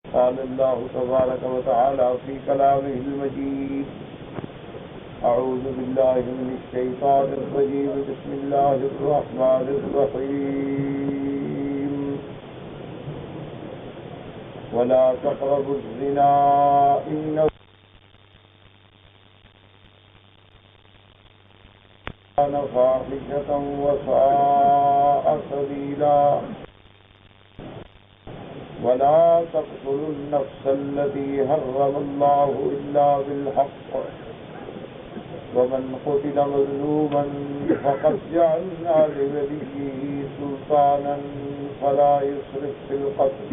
قال الله تبارك وتعالى في كلامه المجيد أعوذ بالله من الشيطان الرجيم بسم الله الرحمن الرحيم ولا تقربوا الزنا إنه كان فاحشة وساء سبيلا ولا تقتلوا النفس التي حرم الله إلا بالحق ومن قتل مظلوما فقد جعلنا لوليه سلطانا فلا يسرف في القتل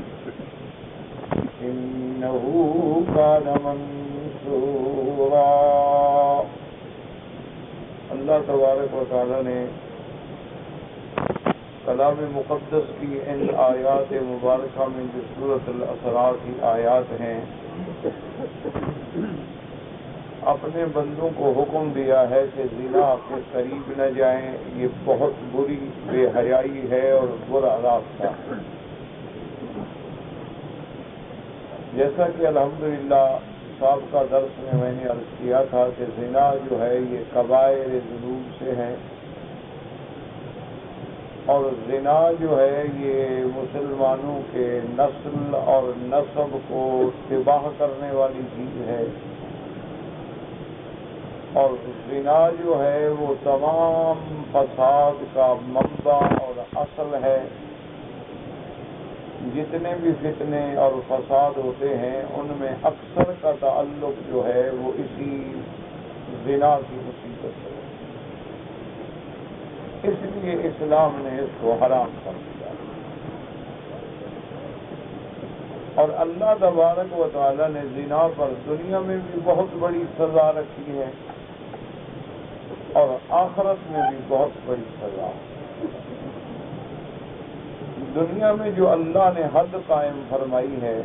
إنه كان منصورا۔ اللہ تبارک و تعالی نے کلام مقدس کی ان آیات مبارکہ میں جو سورۃ الاسراء کی آیات ہیں اپنے بندوں کو حکم دیا ہے کہ زنا کے قریب نہ جائیں، یہ بہت بری بے حیائی ہے اور برا راستہ۔ جیسا کہ الحمدللہ سابقہ درس میں نے عرض کیا تھا کہ زنا جو ہے یہ کبائر ذنوب سے ہے، اور زنا جو ہے یہ مسلمانوں کے نسل اور نسب کو تباہ کرنے والی چیز ہے، اور زنا جو ہے وہ تمام فساد کا منبع اور اصل ہے۔ جتنے بھی فتنے اور فساد ہوتے ہیں ان میں اکثر کا تعلق جو ہے وہ اسی زنا کی مصیبت سے، اس لیے اسلام نے اس کو حرام کر دیا، اور اللہ تبارک و تعالی نے زنا پر دنیا میں بھی بہت بڑی سزا رکھی ہے اور آخرت میں بھی بہت بڑی سزا۔ دنیا میں جو اللہ نے حد قائم فرمائی ہے،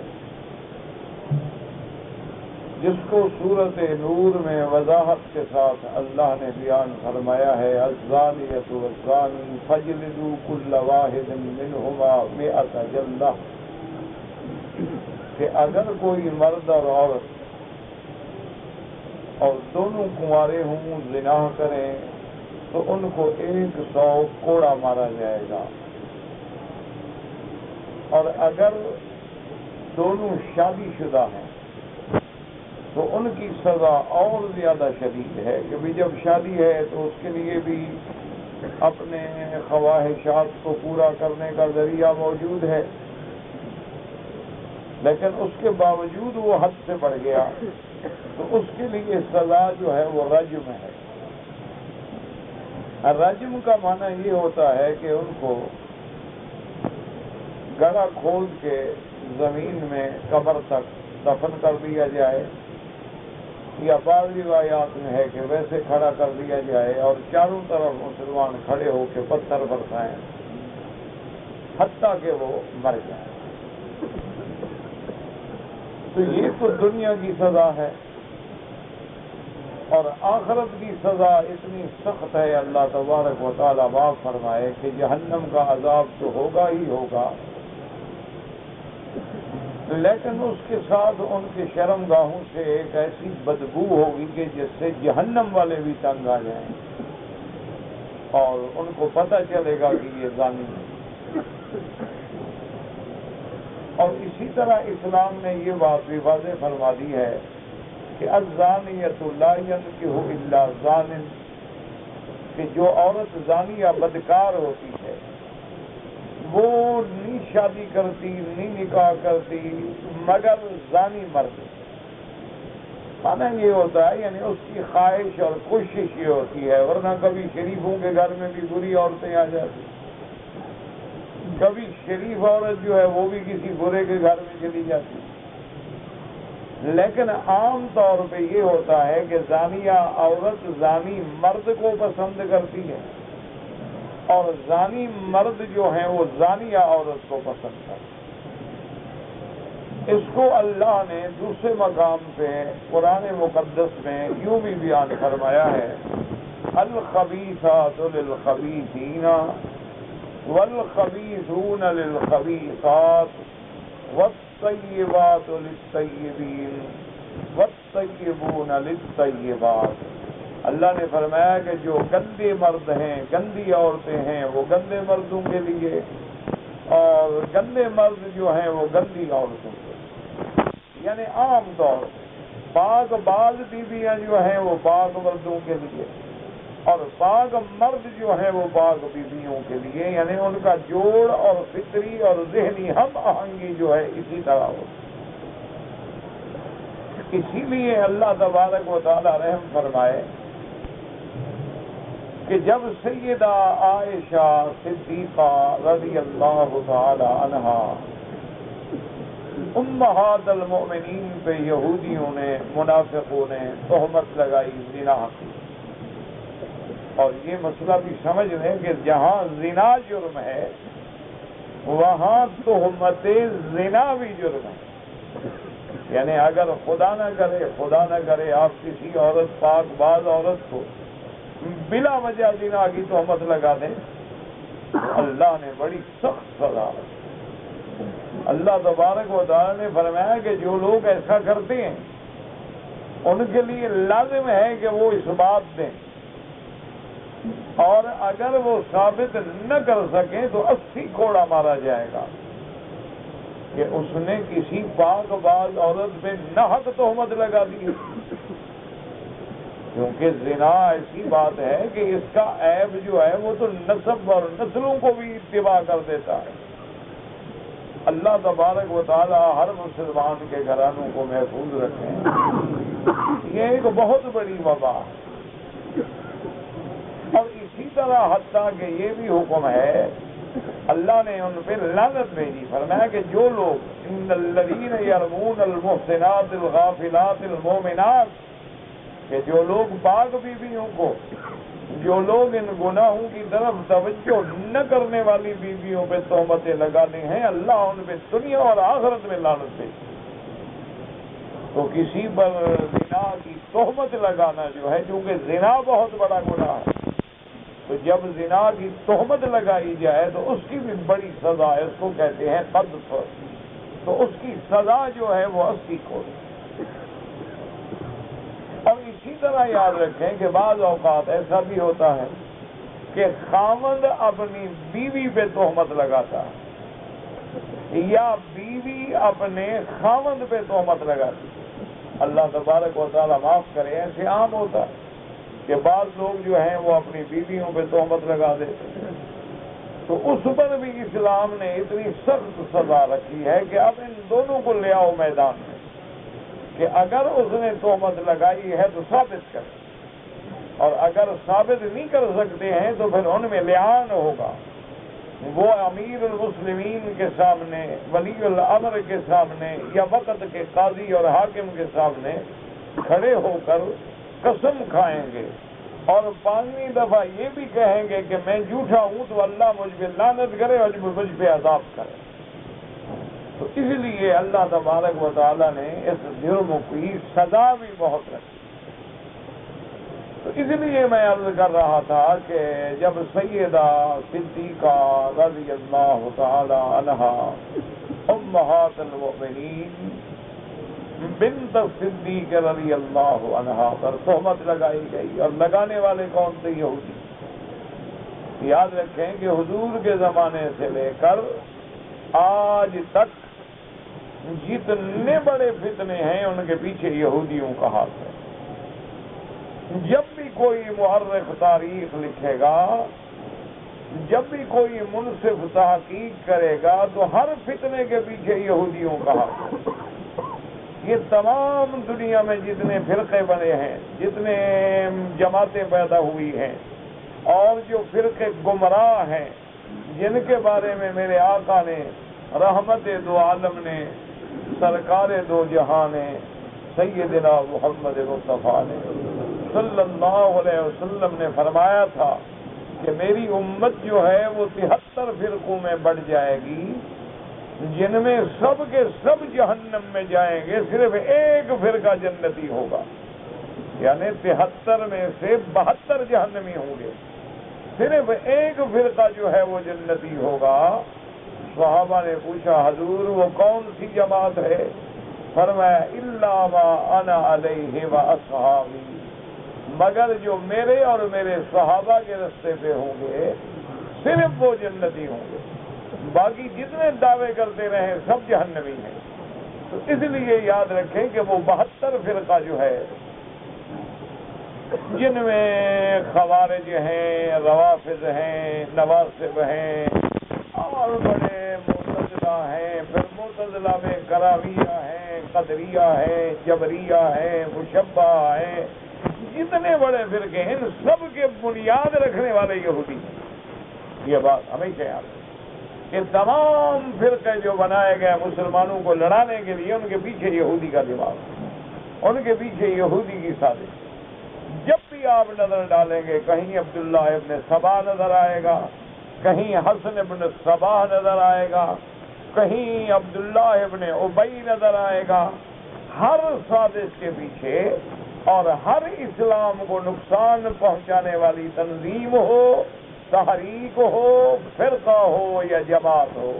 جس کو سورۃ نور میں وضاحت کے ساتھ اللہ نے بیان فرمایا ہے، الزانیۃ والزانی فاجلدوا کل واحد منہما 100 جلدہ، کہ اگر کوئی مرد اور عورت اور دونوں کنوارے ہوں زنا کریں تو ان کو 100 کوڑا مارا جائے گا، اور اگر دونوں شادی شدہ ہیں تو ان کی سزا اور زیادہ شدید ہے، کہ بھی جب شادی ہے تو اس کے لیے بھی اپنے خواہشات کو پورا کرنے کا ذریعہ موجود ہے، لیکن اس کے باوجود وہ حد سے بڑھ گیا تو اس کے لیے سزا جو ہے وہ رجم ہے۔ رجم کا معنی یہ ہوتا ہے کہ ان کو گڑھا کھود کے زمین میں قبر تک دفن کر دیا جائے، یا بعض روایات میں ہے کہ ویسے کھڑا کر دیا جائے اور چاروں طرف مسلمان کھڑے ہو کے پتھر برسائیں حتیٰ کہ وہ مر جائیں۔ تو یہ تو دنیا کی سزا ہے، اور آخرت کی سزا اتنی سخت ہے، اللہ تبارک و تعالیٰ معاف فرمائے کہ جہنم کا عذاب تو ہوگا ہی ہوگا، لیکن اس کے ساتھ ان کے شرم گاہوں سے ایک ایسی بدبو ہوگی کہ جس سے جہنم والے بھی تنگ آ جائیں اور ان کو پتہ چلے گا کہ یہ زانی ہے۔ اور اسی طرح اسلام نے یہ بات بھی واضح فرما دی ہے کہ الزانیۃ لا ینکح الا زان، کہ جو عورت زانی یا بدکار ہوتی ہے وہ نہیں شادی کرتی نہیں نکاح کرتی مگر زانی مرد۔ مانا یہ ہوتا ہے یعنی اس کی خواہش اور کوشش یہ ہوتی ہے، ورنہ کبھی شریفوں کے گھر میں بھی بری عورتیں آ جاتی، کبھی شریف عورت جو ہے وہ بھی کسی برے کے گھر میں چلی جاتی، لیکن عام طور پہ یہ ہوتا ہے کہ زانیہ عورت زانی مرد کو پسند کرتی ہے، اور زانی مرد جو ہیں وہ زانیہ عورت کو پسند کرتے ہیں۔ اس کو اللہ نے دوسرے مقام پہ قرآن مقدس میں یوں بھی بیان فرمایا ہے، الخبیثات للخبیثین والخبیثون للخبیثات الطیبات للطیبین والطیبون للطیبات۔ اللہ نے فرمایا کہ جو گندے مرد ہیں، گندی عورتیں ہیں، وہ گندے مردوں کے لیے، اور گندے مرد جو ہیں وہ گندی عورتوں کے لیے، یعنی عام طور پر پاک باز بیویاں جو ہیں وہ پاک مردوں کے لیے، اور پاک مرد جو ہیں وہ پاک بیویوں کے لیے، یعنی ان کا جوڑ اور فطری اور ذہنی ہم آہنگی جو ہے اسی طرح ہو۔ اسی لیے اللہ تبارک و تعالی رحم فرمائے کہ جب سیدہ عائشہ صدیقہ رضی اللہ تعالی عنہا امہات المؤمنین پہ یہودیوں نے، منافقوں نے تہمت لگائی زنا کی، اور یہ مسئلہ بھی سمجھ لیں کہ جہاں زنا جرم ہے وہاں تہمت زنا بھی جرم ہے، یعنی اگر خدا نہ کرے آپ کسی عورت، پاک باز عورت کو بلا وجہ زنا کی تہمت لگا دیں، اللہ نے بڑی سخت سزا، اللہ تبارک و تعالی نے فرمایا کہ جو لوگ ایسا کرتے ہیں ان کے لیے لازم ہے کہ وہ اس بات دیں، اور اگر وہ ثابت نہ کر سکیں تو 80 کوڑا مارا جائے گا کہ اس نے کسی پاک باز عورت پہ ناحق تہمت لگا دی، کیونکہ زنا ایسی بات ہے کہ اس کا عیب جو ہے وہ تو نسب اور نسلوں کو بھی تباہ کر دیتا ہے۔ اللہ تبارک و تعالی ہر مسلمان کے گھرانوں کو محفوظ رکھیں، یہ ایک بہت بڑی وبا ہے۔ اور اسی طرح حتیٰ کہ یہ بھی حکم ہے، اللہ نے ان پہ لعنت بھیجی، فرمایا کہ جو لوگ ان الذین یرمون المحصنات الغافلات المؤمنات، کہ جو لوگ پاک بیویوں کو، جو لوگ ان گناہوں کی طرف توجہ نہ کرنے والی بیویوں پہ تہمتیں لگانے ہیں، اللہ ان پہ دنیا اور آخرت میں لعنت بھیجی۔ تو کسی پر زنا کی تہمت لگانا جو ہے، چونکہ زنا بہت بڑا گناہ ہے، تو جب زنا کی تہمت لگائی جائے تو اس کی بھی بڑی سزا ہے، اس کو کہتے ہیں قذف، تو اس کی سزا جو ہے وہ 80 کوڑ۔ اور اسی طرح یاد رکھیں کہ بعض اوقات ایسا بھی ہوتا ہے کہ خاوند اپنی بیوی پہ تہمت لگاتا ہے یا بیوی اپنے خاوند پہ تہمت لگاتی ہے۔ اللہ تبارک و تعالیٰ معاف کرے، ایسے عام ہوتا ہے کہ بعض لوگ جو ہیں وہ اپنی بیویوں پہ تہمت لگا دیتے ہیں، تو اس پر بھی اسلام نے اتنی سخت سزا رکھی ہے کہ اب ان دونوں کو لے آؤ میدان میں، کہ اگر اس نے تہمت لگائی ہے تو ثابت کرے، اور اگر ثابت نہیں کر سکتے ہیں تو پھر ان میں لعان ہوگا، وہ امیر المسلمین کے سامنے، ولی الامر کے سامنے، یا وقت کے قاضی اور حاکم کے سامنے کھڑے ہو کر قسم کھائیں گے، اور 5ویں دفعہ یہ بھی کہیں گے کہ میں جھوٹا ہوں تو اللہ مجھ پہ لعنت کرے اور مجھ پہ عذاب کرے۔ تو اس لیے اللہ تبارک و تعالیٰ نے اس جرم کی سزا بھی بہت رکھی۔ تو اس لیے میں عرض کر رہا تھا کہ جب سیدہ صدیقہ رضی اللہ تعالی عنہا امہات المؤمنین بنت صدیق رضی اللہ عنہا پر تہمت لگائی گئی، اور لگانے والے کون تھے؟ یہودی۔ یاد رکھیں کہ حضور کے زمانے سے لے کر آج تک جتنے بڑے فتنے ہیں ان کے پیچھے یہودیوں کا ہاتھ ہے۔ جب بھی کوئی مورخ تاریخ لکھے گا، جب بھی کوئی منصف تحقیق کرے گا، تو ہر فتنے کے پیچھے یہودیوں کا ہاتھ ہے۔ یہ تمام دنیا میں جتنے فرقے بنے ہیں، جتنے جماعتیں پیدا ہوئی ہیں، اور جو فرقے گمراہ ہیں، جن کے بارے میں میرے آقا نے، رحمت دو عالم نے، سرکار دو جہاں نے، سیدنا محمد مصطفیٰ نے صلی اللہ علیہ وسلم نے فرمایا تھا کہ میری امت جو ہے وہ 73 فرقوں میں بڑھ جائے گی، جن میں سب کے سب جہنم میں جائیں گے، صرف ایک فرقہ جنتی ہوگا، یعنی 73 میں سے 72 جہنمی ہوں گے، صرف ایک فرقہ جو ہے وہ جنتی ہوگا۔ صحابہ نے پوچھا حضور وہ کون سی جماعت ہے؟ فرمایا الا ما انا علیہ و اصحابی، مگر جو میرے اور میرے صحابہ کے راستے پہ ہوں گے صرف وہ جنتی ہوں گے، باقی جتنے دعوے کرتے رہے سب جہنمی ہیں۔ تو اس لیے یاد رکھیں کہ وہ 72 فرقہ جو ہے جن میں خوارج ہیں، روافض ہیں، نواصب ہیں اور بڑے معتزلہ ہیں، پھر معتزلہ میں کرامیہ ہیں، قدریہ ہیں، جبریہ ہیں، مشبہ ہیں، جتنے بڑے فرقے ہیں ان سب کے بنیاد رکھنے والے یہودی ہیں۔ یہ بات ہمیشہ یاد ہے کہ تمام فرقے جو بنائے گئے مسلمانوں کو لڑانے کے لیے ان کے پیچھے یہودی کا دماغ، ان کے پیچھے یہودی کی سازش۔ جب بھی آپ نظر ڈالیں گے کہیں عبداللہ ابن سبا نظر آئے گا، کہیں حسن ابن سبا نظر آئے گا، کہیں عبداللہ ابن ابی نظر آئے گا، ہر سازش کے پیچھے اور ہر اسلام کو نقصان پہنچانے والی تنظیم ہو، تحریک ہو، فرقہ ہو یا جماعت ہو،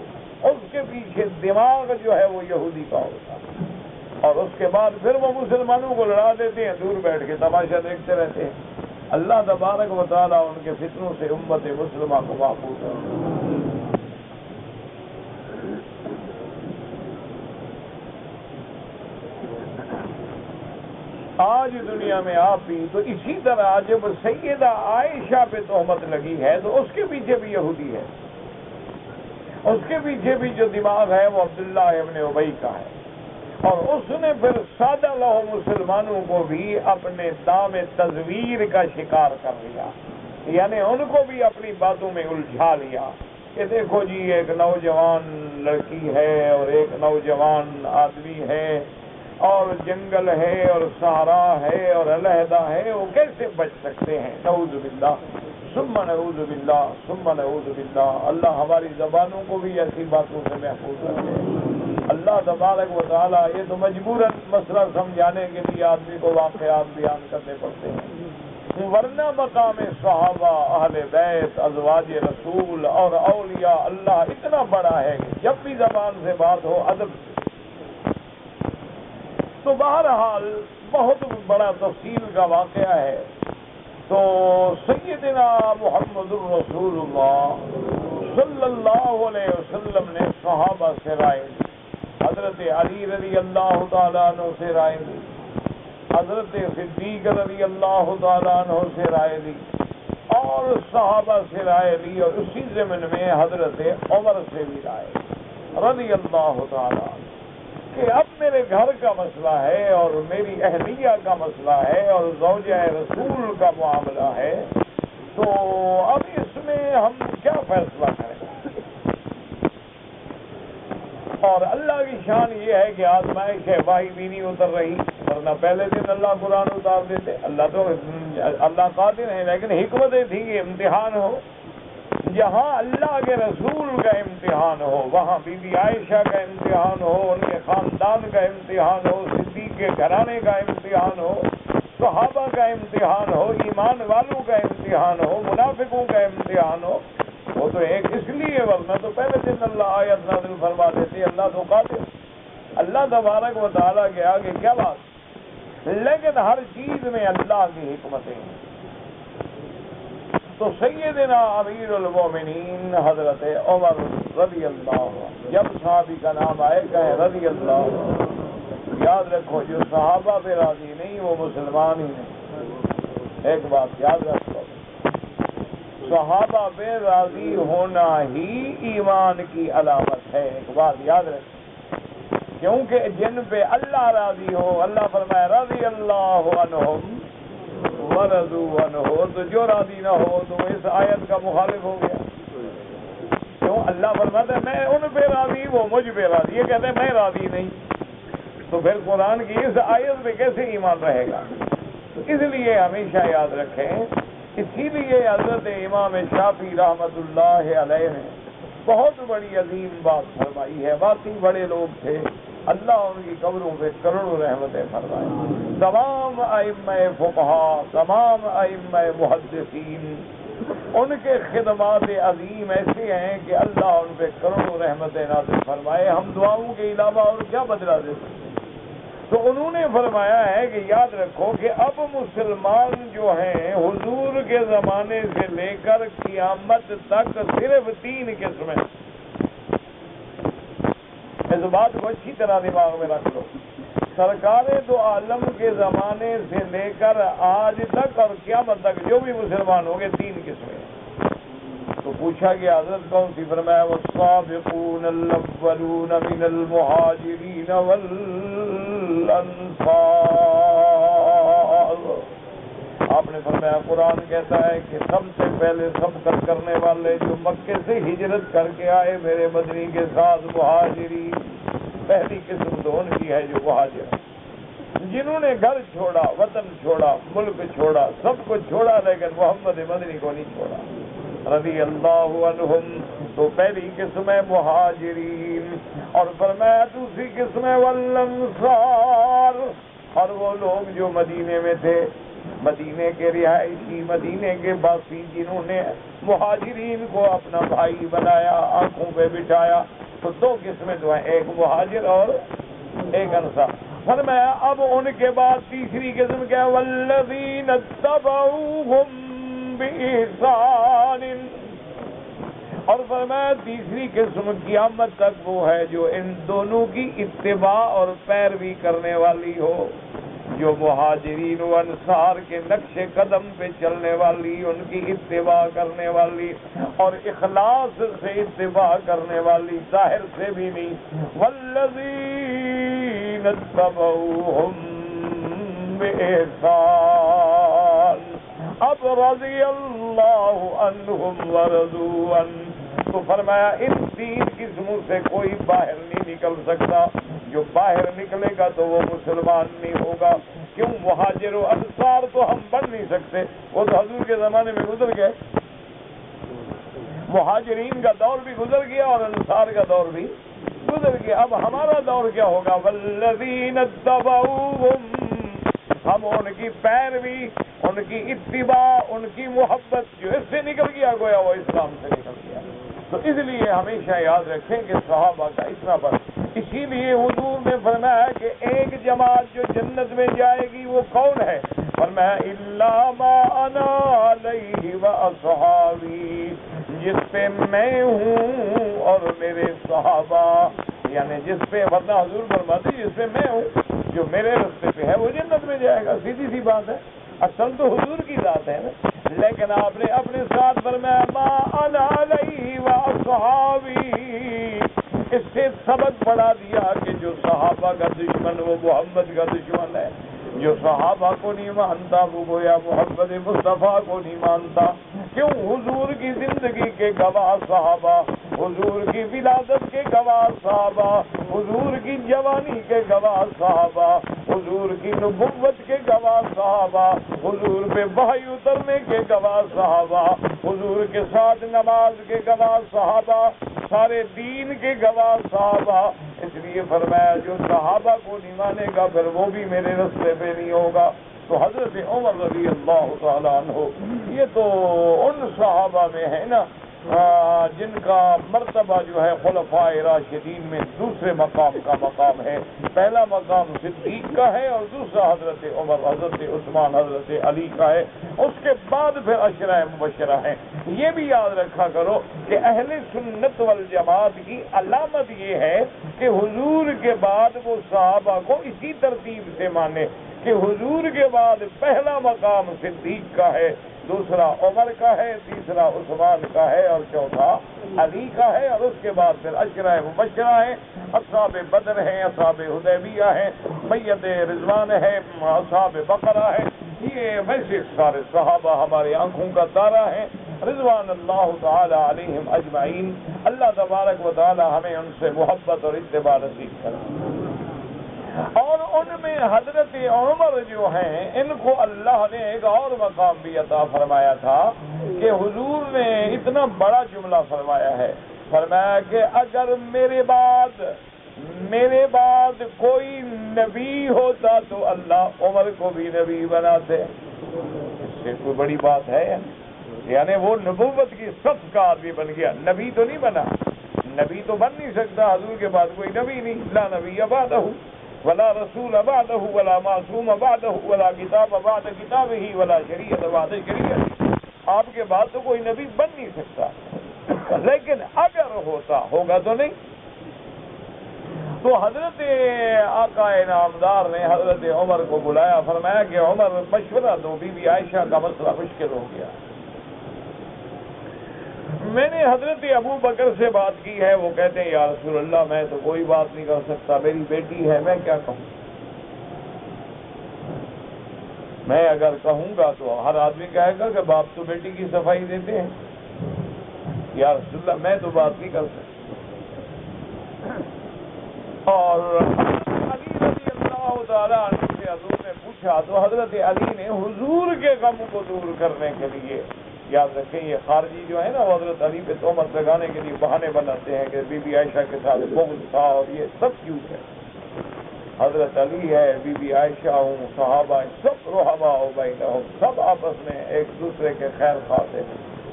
اس کے پیچھے دماغ جو ہے وہ یہودی کا ہوتا ہے، اور اس کے بعد پھر وہ مسلمانوں کو لڑا دیتے ہیں، دور بیٹھ کے تماشا دیکھتے رہتے ہیں۔ اللہ تبارک و تعالیٰ ان کے فتنوں سے امت مسلمہ کو محفوظ کرے۔ آج دنیا میں آپ بھی تو اسی طرح جب سیدہ عائشہ پہ تہمت لگی ہے تو اس کے پیچھے بھی یہودی ہے، اس کے پیچھے بھی جو دماغ ہے وہ عبداللہ ابن ابی کا ہے، اور اس نے پھر سادہ لوح مسلمانوں کو بھی اپنے دام تزویر کا شکار کر لیا، یعنی ان کو بھی اپنی باتوں میں الجھا لیا کہ دیکھو جی ایک نوجوان لڑکی ہے اور ایک نوجوان آدمی ہے اور جنگل ہے اور صحرا ہے اور علیحدہ ہے، وہ کیسے بچ سکتے ہیں؟ نعوذ باللہ ثم نعوذ باللہ ثم نعوذ باللہ۔ اللہ ہماری زبانوں کو بھی ایسی باتوں سے محفوظ رکھے۔ اللہ تبارک و تعالیٰ، یہ تو مجبوراً مسئلہ سمجھانے کے لیے آدمی کو واقعات بیان کرنے پڑتے ہیں، ورنہ مقام صحابہ، اہل بیت، ازواج رسول اور اولیاء اللہ اتنا بڑا ہے کہ جب بھی زبان سے بات ہو ادب سے۔ تو بہرحال بہت بڑا تفصیل کا واقعہ ہے۔ تو سیدنا محمد الرسول اللہ صلی اللہ علیہ وسلم نے صحابہ سے رائے لی، حضرت علی رضی اللہ تعالیٰ عنہ سے رائے لی، حضرت صدیق رضی اللہ تعالیٰ عنہ سے رائے لی، اور صحابہ سے رائے لی، اور اسی ضمن میں حضرت عمر سے بھی رائے رضی اللہ تعالیٰ عنہ کہ اب میرے گھر کا مسئلہ ہے اور میری اہلیہ کا مسئلہ ہے اور زوجہ رسول کا معاملہ ہے، تو اب اس میں ہم کیا فیصلہ کریں؟ اور اللہ کی شان یہ ہے کہ آزمائش ہے، واہی بھی نہیں اتر رہی، ورنہ پہلے دن اللہ قرآن اتار دیتے۔ اللہ قادر ہے، لیکن حکمتیں تھیں کہ امتحان ہو۔ جہاں اللہ کے رسول کا امتحان ہو وہاں بی بی عائشہ کا امتحان ہو، ان کے خاندان کا امتحان ہو، صدیق کے گھرانے کا امتحان ہو، صحابہ کا امتحان ہو، ایمان والوں کا امتحان ہو، منافقوں کا امتحان ہو، وہ تو ایک اس لیے، ورنہ تو پہلے دن اللہ آیت نازل فرما دیتے۔ اللہ تو قادر، اللہ تبارک و تعالیٰ کے آگے کیا بات، لیکن ہر چیز میں اللہ کی حکمتیں ہیں۔ تو سیدنا امیر المومنین حضرت عمر رضی اللہ عنہ، جب صحابی کا نام آئے کہیں رضی اللہ عنہ، یاد رکھو جو صحابہ پہ راضی نہیں وہ مسلمان ہی نہیں۔ ایک بات یاد رکھو، صحابہ پہ راضی ہونا ہی ایمان کی علامت ہے، ایک بات یاد رکھو، کیونکہ جن پہ اللہ راضی ہو، اللہ فرمائے رضی اللہ عنہم ورضوا عنہ، تو جو راضی نہ ہو تو اس آیت کا مخالف ہو گیا۔ کیوں؟ اللہ فرماتا ہے میں ان پہ راضی، وہ مجھ پہ راضی، یہ کہتے ہیں میں راضی نہیں، تو پھر قرآن کی اس آیت پہ کیسے ایمان رہے گا؟ تو اس لیے ہمیشہ یاد رکھیں، اسی لیے حضرت امام شافعی رحمۃ اللہ علیہ نے بہت بڑی عظیم بات فرمائی ہے۔ واقعی بڑے لوگ تھے، اللہ ان کی قبروں پہ کروڑوں رحمتیں فرمائے۔ تمام ائمہ فقہا، تمام ائمہ محدثین ان کے خدمات عظیم ایسے ہیں کہ اللہ ان پہ کروڑوں رحمتیں نازل فرمائے، ہم دعاؤں کے علاوہ اور کیا بدلا دے سکتے۔ تو انہوں نے فرمایا ہے کہ یاد رکھو کہ اب مسلمان جو ہیں حضور کے زمانے سے لے کر قیامت تک صرف 3 قسمیں، اس بات کو اچھی طرح دماغ میں رکھ لو۔ سرکار دو عالم کے زمانے سے لے کر آج تک اور قیامت تک جو بھی مسلمان ہوں گے 3 قسمیں۔ تو پوچھا کہ حضرت کون سی؟ فرمایا والسابقون الاولون من المہاجرین والانصار۔ آپ نے فرمایا قرآن کہتا ہے کہ سب سے پہلے سبقت کرنے والے جو مکے سے ہجرت کر کے آئے میرے مدنی کے ساتھ مہاجرین، پہلی قسم تو ان کی ہے جو مہاجر، جنہوں نے گھر چھوڑا، وطن چھوڑا، ملک چھوڑا، سب کچھ چھوڑا لیکن محمد مدنی کو نہیں چھوڑا رضی اللہ عنہم۔ تو پہلی قسم ہے مہاجرین، اور فرمایا دوسری قسم ہے والانصار، اور وہ لوگ جو مدینے میں تھے، مدینے کے رہائشی، مدینے کے باسی، جنہوں نے مہاجرین کو اپنا بھائی بنایا، آنکھوں پہ بٹھایا۔ تو 2 قسمیں تو ہیں، ایک مہاجر اور ایک انصار۔ فرمایا اب ان کے بعد تیسری قسم کیا؟ والذین اتبعوہم بإحسان، اور فرمایا تیسری قسم قیامت تک وہ ہے جو ان دونوں کی اتباع اور پیروی کرنے والی ہو، جو مہاجرین و انصار کے نقش قدم پہ چلنے والی، ان کی اتباع کرنے والی اور اخلاص سے اتباع کرنے والی، ظاہر سے بھی نہیں۔ والذین اتبعوہم بإحسان اب رضی اللہ عنہم ورضوا عنہ۔ تو فرمایا ان 3 قسموں سے کوئی باہر نہیں نکل سکتا، جو باہر نکلے گا تو وہ مسلمان نہیں ہوگا۔ کیوں؟ مہاجر و انصار تو ہم بن نہیں سکتے، وہ تو حضور کے زمانے میں گزر گئے، مہاجرین کا دور بھی گزر گیا اور انصار کا دور بھی گزر گیا۔ اب ہمارا دور کیا ہوگا؟ والذین اتبعوہم، ہم ان کی پیروی، ان کی اتباع، ان کی محبت جو اس سے نکل گیا گویا وہ اسلام سے نکل گیا۔ تو اس لیے ہمیشہ یاد رکھیں کہ صحابہ کا اتنا بڑا، اسی لیے حضور نے فرمایا کہ ایک جماعت جو جنت میں جائے گی وہ کون ہے؟ فرمایا الا ما انا علیہ واصحابی، جس پہ میں ہوں اور میرے صحابہ، یعنی جس پہ، ورنہ حضور فرماتے جس پہ میں ہوں، جو میرے راستے پہ ہے وہ جنت میں جائے گا۔ سیدھی سی بات ہے، اصل تو حضور کی ذات ہے نا، لیکن آپ نے اپنے ساتھ فرمایا ما انا علیہ واصحابی، اس سے سبق پڑھا دیا کہ جو صحابہ کا دشمن وہ محمد کا دشمن ہے، جو صحابہ کو نہیں مانتا وہ گویا محمد مصطفیٰ کو نہیں مانتا۔ کیوں؟ حضور کی زندگی کے گواہ صحابہ، حضور کی ولادت کے گواہ صحابہ، حضور کی جوانی کے گواہ صحابہ، حضور کی نبوت کے گواہ صحابہ، حضور پہ وحی اترنے کے گواہ صحابہ، حضور کے ساتھ نماز کے گواہ صحابہ، سارے دین کے گواہ صحابہ۔ اس لیے فرمایا جو صحابہ کو نہیں مانے گا پھر وہ بھی میرے راستے پہ نہیں ہوگا۔ تو حضرت عمر رضی اللہ تعالیٰ عنہ یہ تو ان صحابہ میں ہے نا جن کا مرتبہ جو ہے خلفائے راشدین میں دوسرے مقام کا مقام ہے۔ پہلا مقام صدیق کا ہے اور دوسرا حضرت عمر، حضرت عثمان، حضرت علی کا ہے، اس کے بعد پھر عشرہ مبشرہ ہیں۔ یہ بھی یاد رکھا کرو کہ اہل سنت والجماعت کی علامت یہ ہے کہ حضور کے بعد وہ صحابہ کو اسی ترتیب سے مانے کہ حضور کے بعد پہلا مقام صدیق کا ہے، دوسرا عمر کا ہے، تیسرا عثمان کا ہے اور چوتھا علی کا ہے، اور اس کے بعد پھر عشرہ مبشرہ ہیں، اصحاب بدر ہیں، اصحاب حدیبیہ ہیں، بیعت رضوان ہے، اصحاب بقرہ ہے۔ یہ ویسے سارے صحابہ ہماری آنکھوں کا تارا ہیں رضوان اللہ تعالی علیہم اجمعین۔ اللہ تبارک و تعالی ہمیں ان سے محبت اور اتباع نصیب کرے۔ اور ان میں حضرت عمر جو ہیں ان کو اللہ نے ایک اور مقام بھی عطا فرمایا تھا کہ حضور نے اتنا بڑا جملہ فرمایا ہے، فرمایا کہ اگر میرے بعد کوئی نبی ہوتا تو اللہ عمر کو بھی نبی بناتے۔ اس سے کوئی بڑی بات ہے؟ یعنی وہ نبوت کی صف کا آدمی بن گیا، نبی تو نہیں بنا، نبی تو بن نہیں سکتا، حضور کے بعد کوئی نبی نہیں، لا نبی بعدہ ولا رسول بعدہ ولا معصوم بعدہ ولا کتاب بعد کتابہ ولا شریعت بعد شریعت، آپ کے بعد تو کوئی نبی بن نہیں سکتا، لیکن اگر ہوگا تو نہیں۔ تو حضرت آقا انعامدار نے حضرت عمر کو بلایا، فرمایا کہ عمر مشورہ دو، بی بی عائشہ کا مسئلہ مشکل ہو گیا۔ میں نے حضرت ابو بکر سے بات کی ہے، وہ کہتے ہیں یا رسول اللہ میں تو کوئی بات نہیں کر سکتا، میری بیٹی ہے، میں کیا کہوں؟ میں اگر کہوں گا تو ہر آدمی کہے گا کہ باپ تو بیٹی کی صفائی دیتے ہیں، یا رسول اللہ میں تو بات نہیں کر سکتا۔ اور علی رضی اللہ تعالیٰ عنہ سے حضور نے پوچھا تو حضرت علی نے حضور کے غم کو دور کرنے کے لیے، یاد رکھیں یہ خارجی جو ہے نا وہ حضرت علی پہ تہمت لگانے کے لیے بہانے بناتے ہیں کہ بی بی عائشہ کے ساتھ بغض تھا، اور یہ سب جھوٹ ہے۔ حضرت علی ہے، بی بی عائشہ ہوں، صحابہ سب رحماء بینہم، سب آپس میں ایک دوسرے کے خیر خواہ تھے۔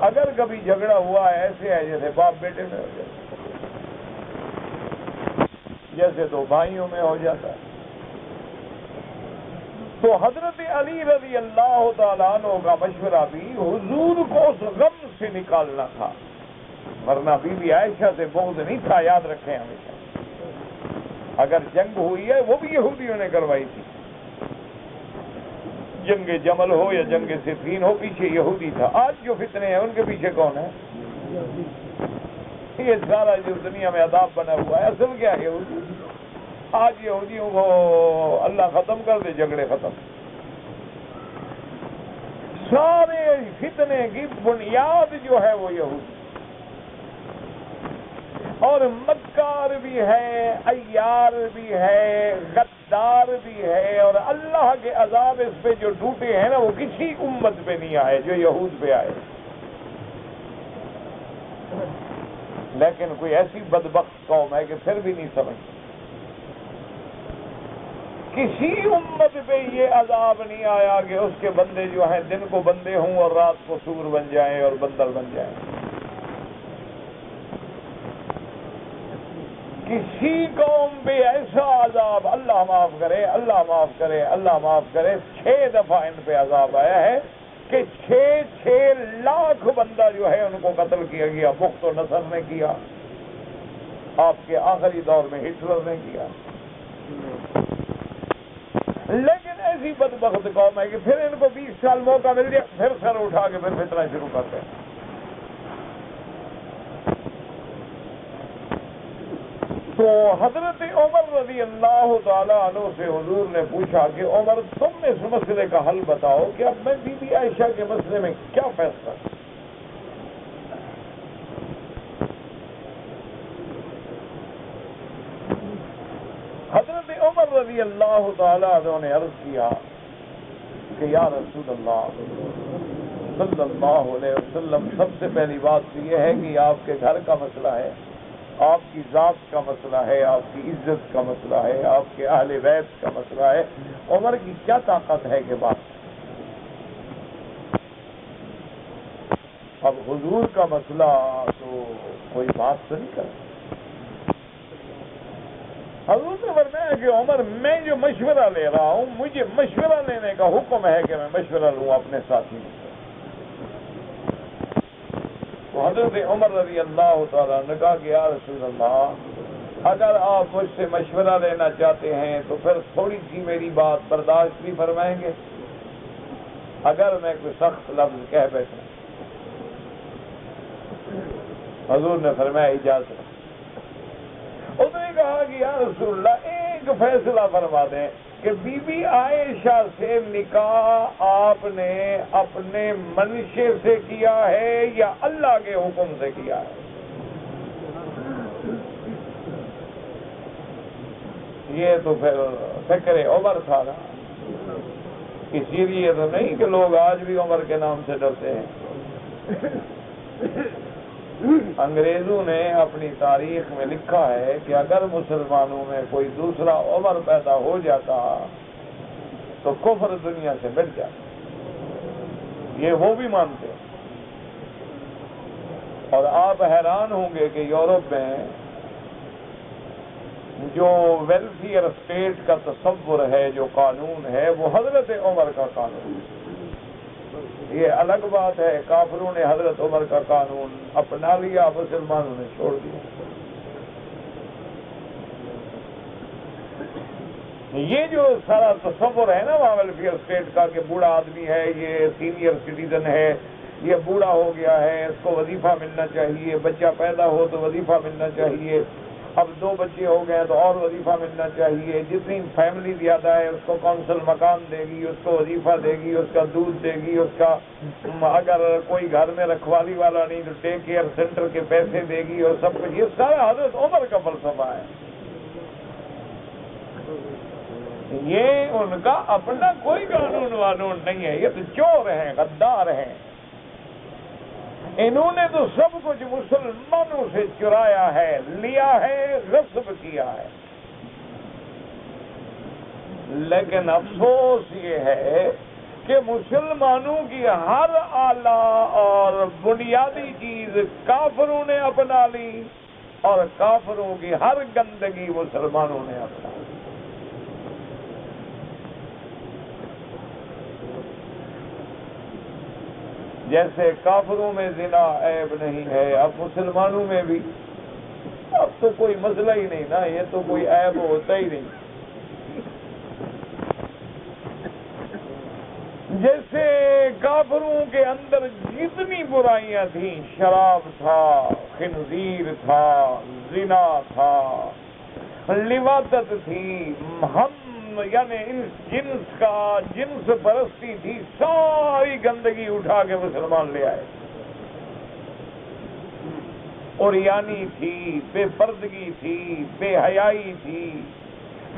اگر کبھی جھگڑا ہوا ہے ایسے ہے جیسے باپ بیٹے میں ہو جائے، جیسے دو بھائیوں میں ہو جاتا ہے۔ تو حضرت علی رضی اللہ تعالیٰ عنہ کا مشورہ بھی حضور کو اس غم سے نکالنا تھا، ورنہ بی بی عائشہ سے بغض نہیں تھا، یاد رکھیں ہمیشہ۔ اگر جنگ ہوئی ہے وہ بھی یہودیوں نے کروائی تھی، جنگ جمل ہو یا جنگ صفین ہو، پیچھے یہودی تھا۔ آج جو فتنے ہیں ان کے پیچھے کون ہے؟ یہ سارا جو دنیا میں عذاب بنا ہوا ہے اصل کیا ہے؟ یہودی۔ آج یہودیوں کو اللہ ختم کر دے، جھگڑے ختم۔ سارے فتنے کی بنیاد جو ہے وہ یہودی، اور مکار بھی ہے، عیار بھی ہے، غدار بھی ہے، اور اللہ کے عذاب اس پہ جو ٹوٹے ہیں نا وہ کسی امت پہ نہیں آئے جو یہود پہ آئے۔ لیکن کوئی ایسی بدبخت قوم ہے کہ پھر بھی نہیں سمجھتی، کسی امت پہ یہ عذاب نہیں آیا کہ اس کے بندے جو ہیں دن کو بندے ہوں اور رات کو سور بن جائیں اور بندر بن جائیں۔ کسی قوم پہ ایسا عذاب، اللہ معاف کرے، اللہ معاف کرے، اللہ معاف کرے، 6 دفعہ ان پہ عذاب آیا ہے کہ 6 لاکھ بندہ جو ہے ان کو قتل کیا گیا۔ بخت و نصر نے کیا، آپ کے آخری دور میں ہٹلر نے کیا۔ لیکن ایسی بدبخت قوم ہے کہ پھر ان کو 20 سال موقع مل جائے پھر سر اٹھا کے پھر فتنہ شروع کرتے ہیں۔ تو حضرت عمر رضی اللہ تعالیٰ عنہ سے حضور نے پوچھا کہ عمر تم اس مسئلے کا حل بتاؤ کہ اب میں بی بی عائشہ کے مسئلے میں کیا فیصلہ کروں؟ حضرت عمر رضی اللہ تعالیٰ عنہ نے عرض کیا کہ یا رسول اللہ صلی اللہ علیہ وسلم، سب سے پہلی بات تو یہ ہے کہ آپ کے گھر کا مسئلہ ہے، آپ کی ذات کا مسئلہ ہے، آپ کی عزت کا مسئلہ ہے، آپ کے اہل بیت کا مسئلہ ہے۔ عمر کی کیا طاقت ہے کہ بات؟ اب حضور کا مسئلہ تو کوئی بات تو نہیں کرتا۔ حضور نے فرمایا کہ عمر میں جو مشورہ لے رہا ہوں، مجھے مشورہ لینے کا حکم ہے کہ میں مشورہ لوں اپنے ساتھی سے۔ تو حضرت عمر رضی اللہ تعالیٰ نے کہا کہ یا رسول اللہ اگر آپ مجھ سے مشورہ لینا چاہتے ہیں تو پھر تھوڑی سی میری بات برداشت بھی فرمائیں گے، اگر میں کوئی سخت لفظ کہہ بیٹھوں۔ حضور نے فرمایا اجازت۔ اس نے کہا کہ یا رسول اللہ ایک فیصلہ فرما دیں کہ بی بی عائشہ سے نکاح آپ نے اپنے منشے سے کیا ہے یا اللہ کے حکم سے کیا ہے؟ یہ تو پھر فکر عمر تھا نا، اسی لیے تو نہیں کہ لوگ آج بھی عمر کے نام سے ڈرتے ہیں۔ انگریزوں نے اپنی تاریخ میں لکھا ہے کہ اگر مسلمانوں میں کوئی دوسرا عمر پیدا ہو جاتا تو کفر دنیا سے مٹ جاتا، یہ وہ بھی مانتے ہیں۔ اور آپ حیران ہوں گے کہ یورپ میں جو ویلفیئر اسٹیٹ کا تصور ہے، جو قانون ہے، وہ حضرت عمر کا قانون ہے۔ یہ الگ بات ہے، کافروں نے حضرت عمر کا قانون اپنا لیا، مسلمانوں نے چھوڑ دیا۔ یہ جو سارا تصور ہے نا وہاں ویلفیئر اسٹیٹ کا کہ بوڑھا آدمی ہے، یہ سینئر سٹیزن ہے، یہ بوڑھا ہو گیا ہے، اس کو وظیفہ ملنا چاہیے، بچہ پیدا ہو تو وظیفہ ملنا چاہیے، اب 2 بچے ہو گئے تو اور وظیفہ ملنا چاہیے، جتنی فیملی زیادہ ہے اس کو کونسل مکان دے گی، اس کو وظیفہ دے گی، اس کا دودھ دے گی، اس کا اگر کوئی گھر میں رکھوالی والا نہیں تو ٹیک کیئر سینٹر کے پیسے دے گی اور سب کچھ۔ یہ سارا حضرت عمر کا فلسفہ ہے۔ یہ ان کا اپنا کوئی قانون وانون نہیں ہے، یہ تو چور ہیں، غدار ہیں۔ انہوں نے تو سب کچھ مسلمانوں سے چرایا ہے، لیا ہے، غصب کیا ہے۔ لیکن افسوس یہ ہے کہ مسلمانوں کی ہر اعلیٰ اور بنیادی چیز کافروں نے اپنا لی اور کافروں کی ہر گندگی مسلمانوں نے اپنا لی۔ جیسے کافروں میں زنا عیب نہیں ہے، اب مسلمانوں میں بھی اب تو کوئی مسئلہ ہی نہیں نا، یہ تو کوئی عیب ہوتا ہی نہیں۔ جیسے کافروں کے اندر جتنی برائیاں تھیں، شراب تھا، خنزیر تھا، زنا تھا، لواطت تھی، یعنی جنس پرستی تھی، ساری گندگی اٹھا کے مسلمان لے آئے۔ اوریانی تھی، بے پردگی تھی، بے حیائی تھی،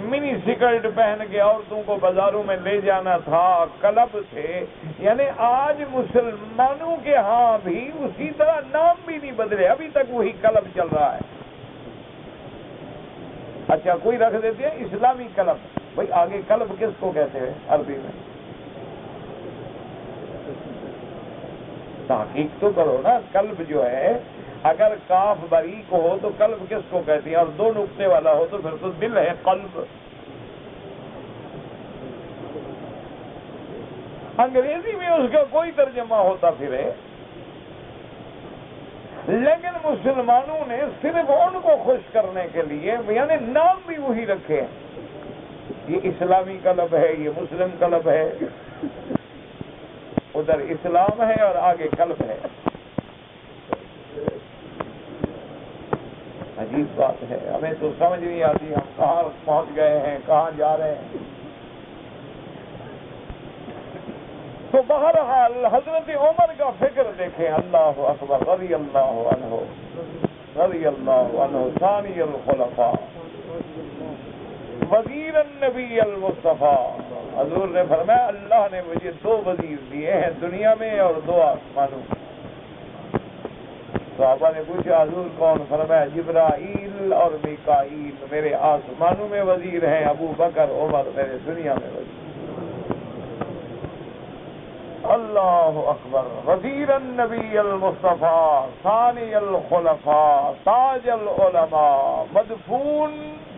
منی سکرٹ پہن کے عورتوں کو بازاروں میں لے جانا تھا، کلب تھے۔ یعنی آج مسلمانوں کے ہاں بھی اسی طرح نام بھی نہیں بدلے، ابھی تک وہی کلب چل رہا ہے۔ اچھا کوئی رکھ دیتے ہیں اسلامی کلب، بھائی آگے کلب کس کو کہتے ہیں عربی میں؟ تحقیق تو کرو نا، کلب جو ہے اگر کاف باریک ہو تو قلب کس کو کہتی ہے، اور 2 نقطے والا ہو تو پھر تو دل ہے قلب۔ انگریزی میں اس کا کوئی ترجمہ ہوتا پھرے، لیکن مسلمانوں نے صرف ان کو خوش کرنے کے لیے یعنی نام بھی وہی رکھے ہیں۔ یہ اسلامی کلب ہے، یہ مسلم کلب ہے، ادھر اسلام ہے اور آگے کلب ہے۔ عجیب بات ہے، ہمیں تو سمجھ نہیں آتی ہم کہاں پہنچ گئے ہیں، کہاں جا رہے ہیں۔ تو بہرحال حضرت عمر کا فکر دیکھیں، اللہ اکبر، رضی اللہ عنہ، رضی اللہ عنہ، ثانی الخلفاء، وزیر النبی المصطفیٰ۔ حضور نے فرمایا اللہ نے مجھے 2 وزیر دیے ہیں، دنیا میں اور 2 آسمانوں میں۔ صحابہ نے پوچھا حضور کون؟ فرمایا جبرائیل اور میکائیل میرے آسمانوں میں وزیر ہیں، ابو بکر عمر میرے دنیا میں وزیر۔ اللہ اکبر، وزیر النبی المصطفیٰ، ثانی الخلفاء، تاج العلماء، مدفون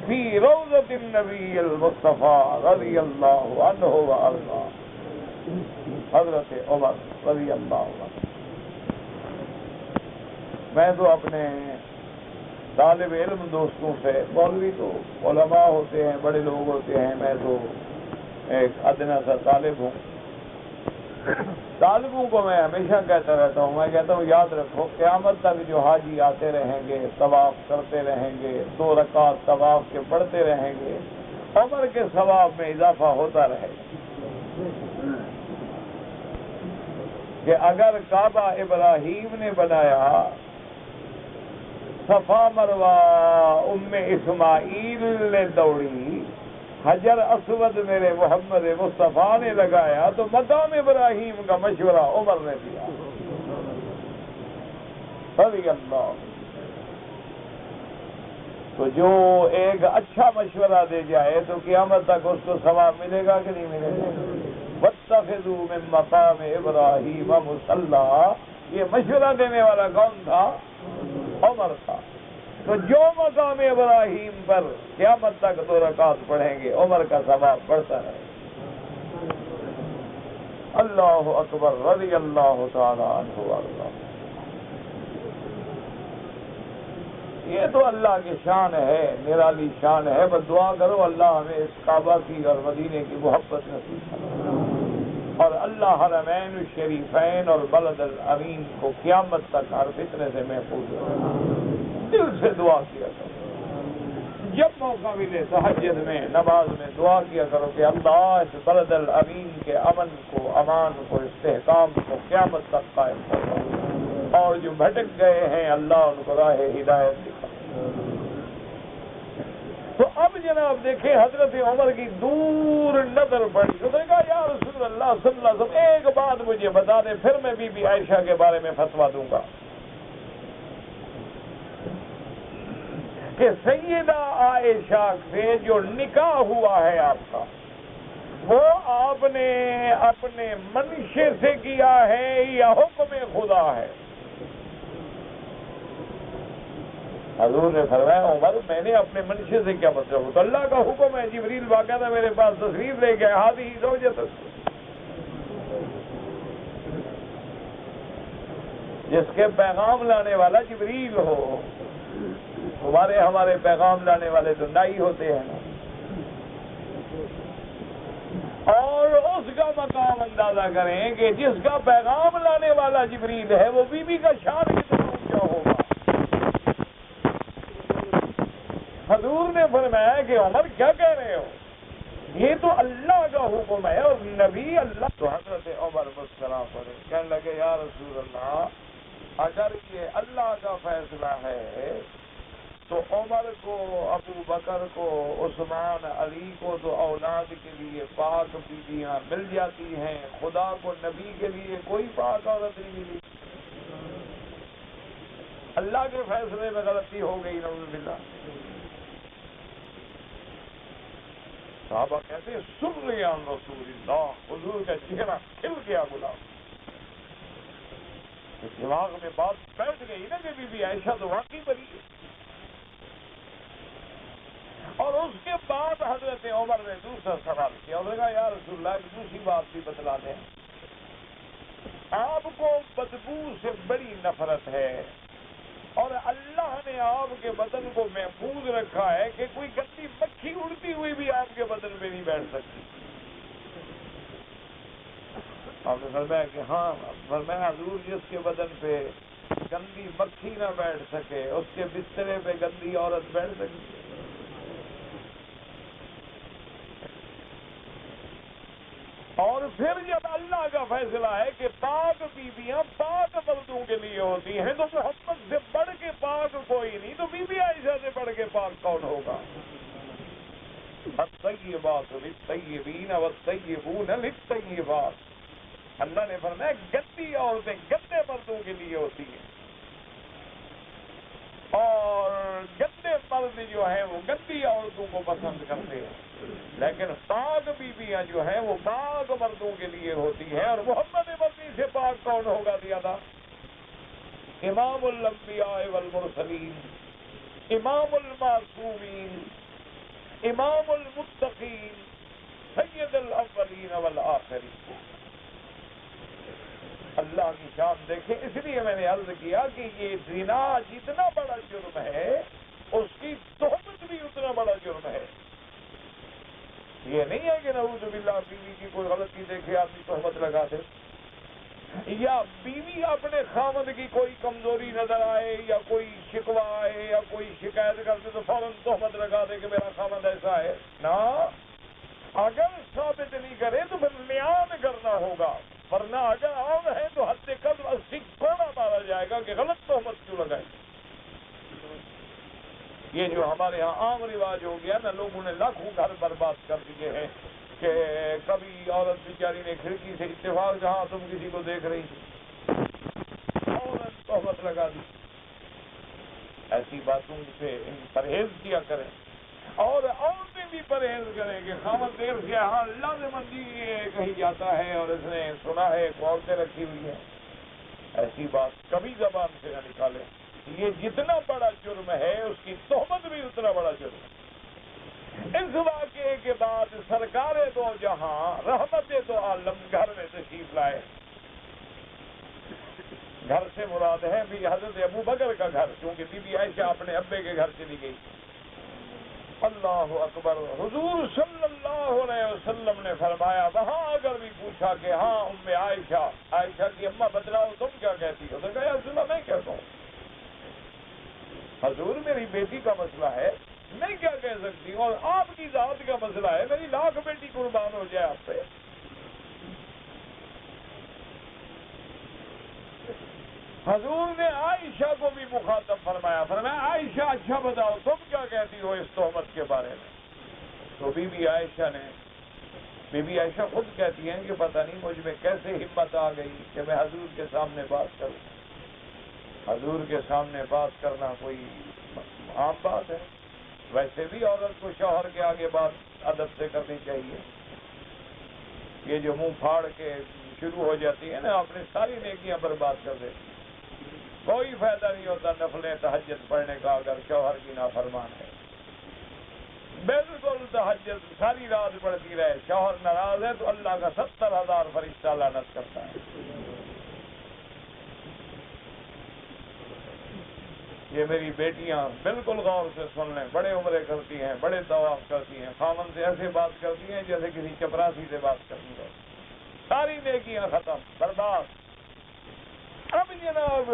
فی روضۃ النبی المصطفیٰ رضی اللہ عنہ وارضاہ، حضرت عمر رضی اللہ عنہ۔ میں تو اپنے طالب علم دوستوں سے، مولوی تو علماء ہوتے ہیں، بڑے لوگ ہوتے ہیں، میں تو ایک ادنا سا طالب ہوں۔ طالبوں کو میں ہمیشہ کہتا رہتا ہوں، میں کہتا ہوں یاد رکھو قیامت تک جو حاجی آتے رہیں گے، طواف کرتے رہیں گے، 2 رکعت طواف کے پڑھتے رہیں گے، عمر کے ثواب میں اضافہ ہوتا رہے گا۔ کہ اگر کعبہ ابراہیم نے بنایا، صفا مروہ ام اسماعیل نے دوڑی، حجر اسود میرے محمد مصطفیٰ نے لگایا، تو مقام ابراہیم کا مشورہ عمر نے دیا رضی اللہ۔ تو جو ایک اچھا مشورہ دے جائے تو قیامت تک اس کو ثواب ملے گا کہ نہیں ملے گا؟ وَاتَّخِذُوا مِن مَّقَامِ إِبْرَاهِيمَ مُصَلًّى، یہ مشورہ دینے والا کون تھا؟ عمر تھا. تو جو مقام ابراہیم پر قیامت تک 2 رکعت پڑھیں گے عمر کا ثواب بڑھتا ہے. اللہ اکبر رضی اللہ تعالی عنہ وارضاہ. یہ تو اللہ کی شان ہے، نرالی شان ہے. بس دعا کرو اللہ ہمیں اس کعبہ کی اور مدینے کی محبت نصیب کرے، اور اللہ حرمین الشریفین اور بلد الامین کو قیامت تک ہر فتنے سے محفوظ رکھے. دل سے دعا کیا کرو. جب موقع ملے تہجد میں نماز میں دعا کیا کرو کہ اللہ اس بلد الامین کے امن کو، امان کو، استحکام کو قیامت تک قائم کرو، اور جو بھٹک گئے ہیں اللہ ان کو راہ ہدایت دکھا. تو اب جناب دیکھیں حضرت عمر کی دور نظر پڑی. تو نے کہا یا رسول اللہ صلی اللہ علیہ وسلم ایک بات مجھے بتا دیں، پھر میں بی بی عائشہ کے بارے میں فتویٰ دوں گا کہ سیدہ عائشہ سے جو نکاح ہوا ہے آپ کا، وہ آپ نے اپنے منشے سے کیا ہے یا حکم خدا ہے؟ حضور نے فرمایا عمر میں نے اپنے منشے سے کیا مطلب؟ تو اللہ کا حکم ہے. جبریل باقاعدہ میرے پاس تشریف لے گئے، ہادی زوجت، جس کے پیغام لانے والا جبریل ہو. ہمارے پیغام لانے والے تو نائی ہوتے ہیں نا. اور اس کا مقام اندازہ کریں کہ جس کا پیغام لانے والا جبریل ہے وہ بی بی کا شان کتنا اونچا ہوگا. حضور نے فرمایا کہ عمر کیا کہہ رہے ہو، یہ تو اللہ کا حکم ہے اور نبی اللہ. تو حضرت عمر مسکرا پڑے، کہنے لگے یا رسول اللہ اگر یہ اللہ کا فیصلہ ہے تو عمر کو، ابو بکر کو، عثمان، علی کو تو اولاد کے لیے پاک بیویاں مل جاتی ہیں، خدا کو نبی کے لیے کوئی پاک عورت نہیں ملی. اللہ کے فیصلے میں غلطی ہو گئی نعوذ باللہ. صحابہ کہتے ہیں سن لیا رسول اللہ، حضور کا چہرہ کھل گیا گلاب. دماغ میں بات بیٹھ گئی نا کہ بی بی عائشہ تو واقعی بری ہے. اور اس کے بعد حضرت عمر نے دوسرا سوال کیا، انہوں نے کہا یا رسول اللہ ایک دوسری بات بھی بتلا دیں. آپ کو بدبو سے بڑی نفرت ہے اور اللہ نے آپ کے بدن کو محفوظ رکھا ہے کہ کوئی گندی مکھی اڑتی ہوئی بھی آپ کے بدن پہ نہیں بیٹھ سکتی. آپ نے فرمایا کہ ہاں. فرمایا حضور جس کے بدن پہ گندی مکھی نہ بیٹھ سکے اس کے بسترے پہ گندی عورت بیٹھ سکتی. اور پھر جب اللہ کا فیصلہ ہے کہ پاک بیویاں پاک مردوں کے لیے ہوتی ہیں تو محمد سے بڑھ کے پاک کوئی نہیں، تو بی بی عائشہ سے بڑھ کے پاک کون ہوگا؟ الطیبات للطیبین والطیبون للطیبات. اللہ نے فرمایا گندی عورتیں گندے مردوں کے لیے ہوتی ہیں اور گندے مرد جو ہیں وہ گندی عورتوں کو پسند کرتے ہیں، لیکن پاک بیویاں جو ہیں وہ پاک مردوں کے لیے ہوتی ہیں. اور محمد مدنی سے پاک کون ہوگا زیادہ؟ امام الانبیاء والمرسلین، امام المعصومین، امام المتقین، سید الاولین والآخرین. اللہ کی شان دیکھیں. اس لیے میں نے عرض کیا کہ یہ زنا جتنا بڑا جرم ہے اس کی تہمت بھی اتنا بڑا جرم ہے. یہ نہیں ہے کہ نعوذ باللہ بیوی کی کوئی غلطی دیکھے آدمی تہمت لگا دے، یا بیوی اپنے خامد کی کوئی کمزوری نظر آئے یا کوئی شکوہ آئے یا کوئی شکایت کرتے تو فوراً تہمت لگا دے کہ میرا خامد ایسا ہے. نہ، اگر ثابت نہیں کرے تو پھر لیان کرنا ہوگا، ورنہ اگر عام ہے تو حد قدر 80 کوڑا مارا جائے گا کہ غلط تہمت کیوں لگائے. یہ جو ہمارے ہاں عام رواج ہو گیا نا، لوگوں نے لاکھوں گھر برباد کر دیے ہیں کہ کبھی عورت بیچاری نے کھڑکی سے اتفاق جہاں تم کسی کو دیکھ رہی تھی عورت تہمت لگا دی. ایسی باتوں سے پرہیز کیا کریں اور عورتیں بھی پرہیز کریں کہ خامد دیر سے ہاں لازمندی کہیں جاتا ہے اور اس نے سنا ہے عورتیں رکھی ہوئی ہیں. ایسی بات کبھی زبان سے نہ نکالے. یہ جتنا بڑا جرم ہے اس کی تہمت بھی اتنا بڑا جرم ہے. اس واقعے کے بعد سرکار دو جہاں رحمت دو عالم گھر میں تشریف لائے. گھر سے مراد ہے بھی حضرت ابو بکر کا گھر، کیونکہ بی بی عائشہ اپنے ابے کے گھر چلی گئی. اللہ اکبر. حضور صلی اللہ علیہ وسلم نے فرمایا وہاں اگر بھی پوچھا کہ ہاں ام عائشہ کی اماں بتلاؤ تم کیا کہتی ہو، تو کہا یا رسول اللہ میں کہتا ہوں. حضور میری بیٹی کا مسئلہ ہے میں کیا کہہ سکتی ہوں، اور آپ کی ذات کا مسئلہ ہے میری لاکھ بیٹی قربان ہو جائے آپ پہ. حضور نے عائشہ کو بھی مخاطب فرمایا عائشہ اچھا بتاؤ تم کیا کہتی ہو اس تہمت کے بارے میں. تو بی بی عائشہ خود کہتی ہیں کہ پتہ نہیں مجھ میں کیسے ہمت آ گئی کہ میں حضور کے سامنے بات کروں. حضور کے سامنے بات کرنا کوئی عام بات ہے. ویسے بھی عورت کو شوہر کے آگے بات ادب سے کرنی چاہیے. یہ جو منہ پھاڑ کے شروع ہو جاتی ہے نا اپنی ساری نیکیاں برباد کر دیتی. کوئی فائدہ نہیں ہوتا نفلیں تہجد پڑھنے کا اگر شوہر کی نافرمان ہے. بالکل تہجد ساری رات پڑھتی رہے، شوہر ناراض ہے تو اللہ کا 70,000 فرشتہ لعنت کرتا ہے. یہ میری بیٹیاں بالکل غور سے سن لیں، بڑے عمرے کرتی ہیں، بڑے طواف کرتی ہیں، خامن سے ایسے بات کرتی ہیں جیسے کسی چپراسی سے بات کرنی ہو. ساری نیکیاں ختم، برباد. اب جناب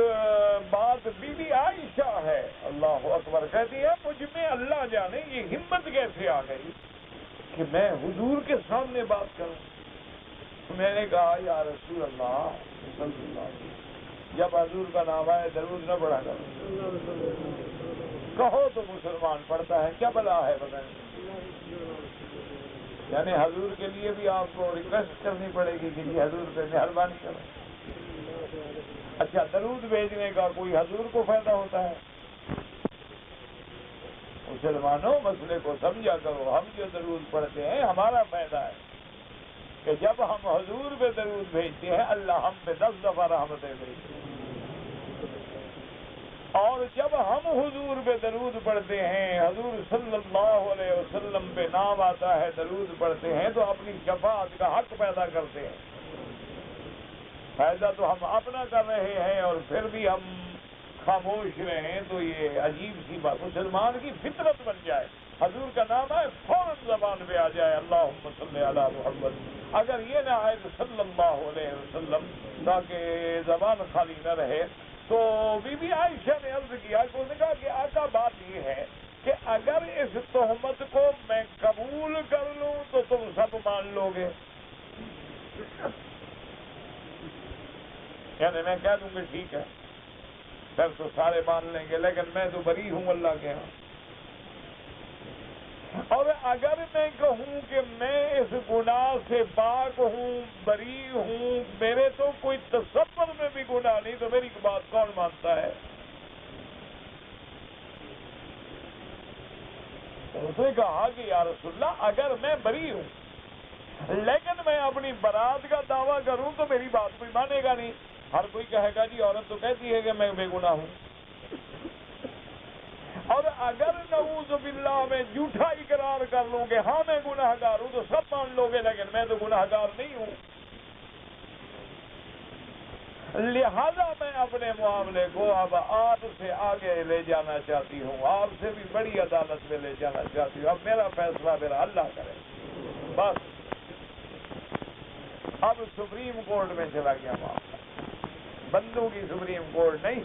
بات بی بی عائشہ ہے. اللہ اکبر. کہتی ہے مجھ میں اللہ جانے یہ ہمت کیسے آ گئی کہ میں حضور کے سامنے بات کروں. میں نے کہا یا رسول اللہ صلی اللہ علیہ وسلم جب حضور کا نام آئے درود نہ پڑھا کرو. کہو تو مسلمان پڑھتا ہے کیا بلا ہے بتائیں. یعنی حضور کے لیے بھی آپ کو ریکویسٹ کرنی پڑے گی کہ جی حضور پہ مہربانی کرو. اچھا درود بھیجنے کا کوئی حضور کو فائدہ ہوتا ہے؟ مسلمانوں مسئلے کو سمجھا کرو. ہم جو درود پڑھتے ہیں ہمارا فائدہ ہے کہ جب ہم حضور پہ درود بھیجتے ہیں اللہ ہم پہ 10 دفعہ رحمتیں بھیجتے ہیں. اور جب ہم حضور پہ درود پڑھتے ہیں حضور صلی اللہ علیہ وسلم پہ نام آتا ہے درود پڑھتے ہیں تو اپنی شفاعت کا حق پیدا کرتے ہیں. فائدہ تو ہم اپنا کر رہے ہیں اور پھر بھی ہم خاموش رہیں تو یہ عجیب سی بات. مسلمان کی فطرت بن جائے حضور کا نام ہے فوراً زبان پہ آ جائے اللہم صلی علی محمد. اگر یہ نہ آئے تو صلی اللہ علیہ وسلم تاکہ زبان خالی نہ رہے. تو بی بی عائشہ نے عرض کیا کہ انہوں نے کہا کہ آقا بات یہ ہے کہ اگر اس تہمت کو میں قبول کر لوں تو تم سب مان لو گے. یعنی میں کہہ دوں گی ٹھیک ہے پھر تو سارے مان لیں گے لیکن میں تو بری ہوں اللہ کے ہاں. اور اگر میں کہوں کہ میں اس گناہ سے پاک ہوں بری ہوں میرے تو کوئی تصور میں بھی گناہ نہیں تو میری بات کون مانتا ہے؟ اس نے کہا کہ یا رسول اللہ اگر میں بری ہوں لیکن میں اپنی برات کا دعویٰ کروں تو میری بات کوئی مانے گا نہیں. ہر کوئی کہے گا جی عورت تو کہتی ہے کہ میں بے گناہ ہوں. اور اگر نعوذ باللہ میں جھوٹا اقرار کر لوں کہ ہاں میں گناہ گار ہوں تو سب مان لو گے لیکن میں تو گناہ گار نہیں ہوں. لہذا میں اپنے معاملے کو اب آپ سے آگے لے جانا چاہتی ہوں، آپ سے بھی بڑی عدالت میں لے جانا چاہتی ہوں. اب میرا فیصلہ میرا اللہ کرے. بس اب سپریم کورٹ میں چلا گیا معاملہ. بندوں کی سپریم کورٹ نہیں،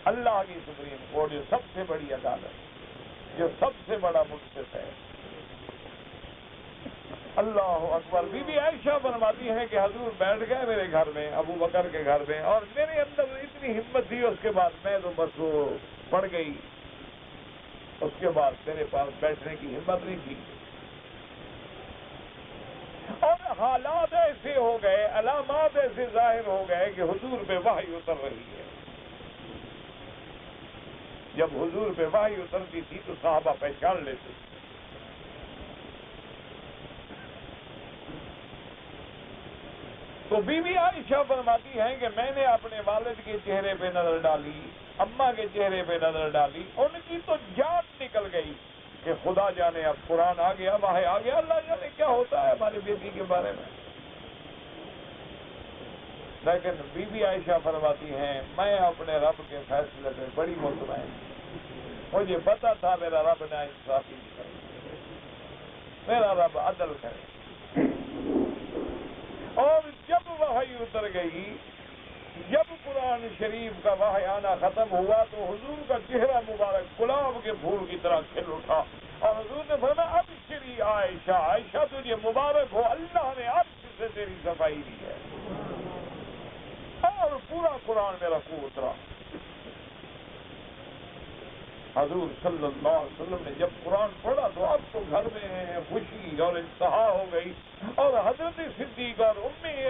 اللہ کی سپریم کورٹ جو سب سے بڑی عدالت جو سب سے بڑا منصف ہے. اللہ اکبر. بی بی عائشہ فرماتی ہیں کہ حضور بیٹھ گئے میرے گھر میں ابو بکر کے گھر میں اور میرے اندر اتنی ہمت تھی اس کے بعد میں تو بس وہ پڑ گئی. اس کے بعد میرے پاس بیٹھنے کی ہمت نہیں تھی. اور حالات ایسے ہو گئے علامات ایسے ظاہر ہو گئے کہ حضور پہ وحی اتر رہی ہے. جب حضور پہ وحی اترتی تھی تو صحابہ پہچان لیتے تھے. تو تو بی بی عائشہ فرماتی ہیں کہ میں نے اپنے والد کے چہرے پہ نظر ڈالی، اماں کے چہرے پہ نظر ڈالی، ان کی تو جان نکل گئی کہ خدا جانے اب قرآن آ گیا، وحی آ گیا، اللہ جانے کیا ہوتا ہے ہماری بیٹی کے بارے میں۔ لیکن بی بی عائشہ فرماتی ہیں میں اپنے رب کے فیصلے سے بڑی مطمئن، مجھے پتا تھا میرا رب نا انصافی کرے، میرا رب عدل کرے۔ اور جب وحی اتر گئی، جب قرآن شریف کا وحی آنا ختم ہوا تو حضور کا چہرہ مبارک گلاب کے پھول کی طرح کھل اٹھا، اور حضور نے فرمایا ابشری عائشہ، عائشہ تجھے مبارک ہو، اللہ نے عرش سے تیری صفائی دی ہے۔ اور پورا قرآن میں رکوع اترا۔ حضور صلی اللہ علیہ وسلم نے جب قرآن پڑھا تو اب تو گھر میں خوشی اور انتہا ہو گئی، اور حضرت صدیق اور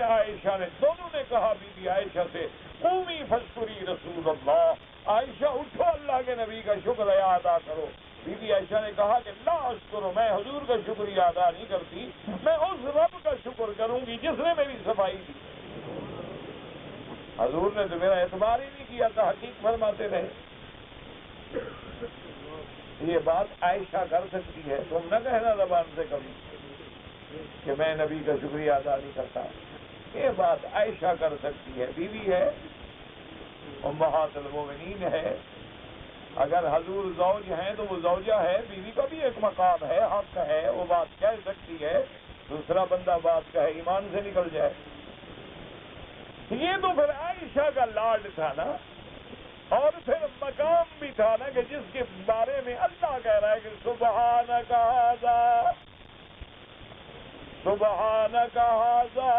عائشہ نے دونوں نے کہا بی بی عائشہ سے قومی فاذکری رسول اللہ، عائشہ اٹھو اللہ کے نبی کا شکریہ ادا کرو۔ بی بی عائشہ نے کہا کہ لا اشکر، میں حضور کا شکریہ ادا نہیں کرتی، میں اس رب کا شکر کروں گی جس نے میری صفائی دی۔ حضور نے تو میرا اعتبار ہی نہیں کیا تھا، حقیق فرماتے رہے۔ یہ بات عائشہ کر سکتی ہے، تم نہ کہنا زبان سے کبھی کہ میں نبی کا شکریہ ادا نہیں کرتا۔ یہ بات عائشہ کر سکتی ہے، بیوی ہے، امہات المومنین ہے۔ اگر حضور زوج ہیں تو وہ زوجہ ہے، بیوی کا بھی ایک مقام ہے، حق ہے، وہ بات کہہ سکتی ہے، دوسرا بندہ بات کہے ایمان سے نکل جائے۔ یہ تو پھر عائشہ کا لاڈ تھا نا، اور پھر مقام بھی تھا نا کہ جس کے بارے میں اللہ کہہ رہا ہے کہ سبحانک ھذا، سبحانک ھذا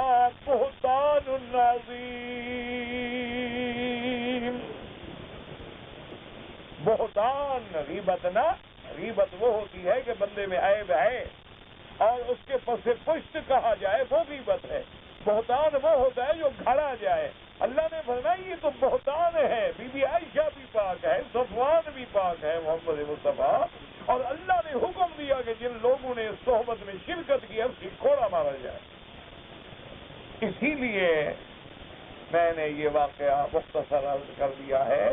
بہتان عظیم۔ بہتان غیبت نا، غیبت وہ ہوتی ہے کہ بندے میں عیب ہے اور اس کے پس پشت کہا جائے، وہ غیبت ہے۔ بہتان وہ ہوتا ہے جو گھڑا جائے۔ اللہ نے فرمایا یہ تو بہتان ہے، بی بی عائشہ بھی پاک ہے، صفوان بھی پاک ہے محمد مصطفیٰ، اور اللہ نے حکم دیا کہ جن لوگوں نے اس صحبت میں شرکت کی اس کی کوڑا مارا جائے۔ اسی لیے میں نے یہ واقعہ مختصر عرض کر دیا ہے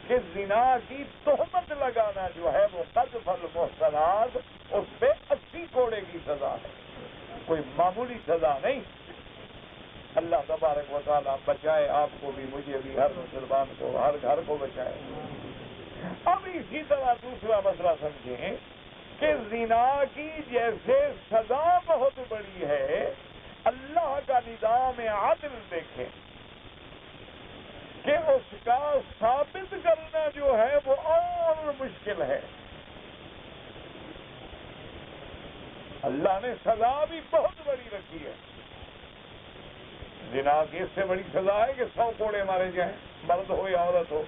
کہ زنا کی تہمت لگانا جو ہے وہ قذف المحصنات، اس پہ 80 کوڑے کی سزا ہے، کوئی معمولی سزا نہیں۔ اللہ تبارک و تعالیٰ بچائے آپ کو بھی، مجھے بھی، ہر مسلمان کو، ہر گھر کو بچائے۔ اب اسی طرح دوسرا مسئلہ سمجھیں کہ زنا کی جیسے سزا بہت بڑی ہے، اللہ کا نظام عدل دیکھیں کہ اس کا ثابت کرنا جو ہے وہ اور مشکل ہے۔ اللہ نے سزا بھی بہت بڑی رکھی ہے۔ زنا کی اس سے بڑی سزا ہے کہ 100 کوڑے مارے جائیں، مرد ہو یا عورت ہو،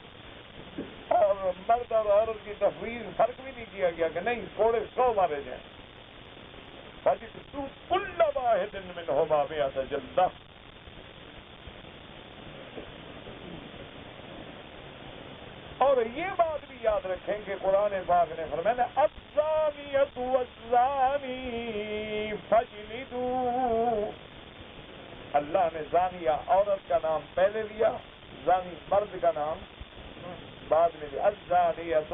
اور مرد اور عورت کی تفویض فرق بھی نہیں کیا گیا کہ نہیں کوڑے 100 مارے جائیں۔ فَجِلْدُوا كُلَّ وَاحِدٍ مِّنْهُمَا مِائَةَ جَلْدَةٍ۔ اور یہ بات بھی یاد رکھیں کہ قرآن پاک نے فرمایا الزَّانِيَةُ وَالزَّانِي فَاجْلِدُوا۔ اللہ نے زانیہ عورت کا نام پہلے لیا، زانی مرد کا نام بعد میں لیا۔ الزَّانِيَةُ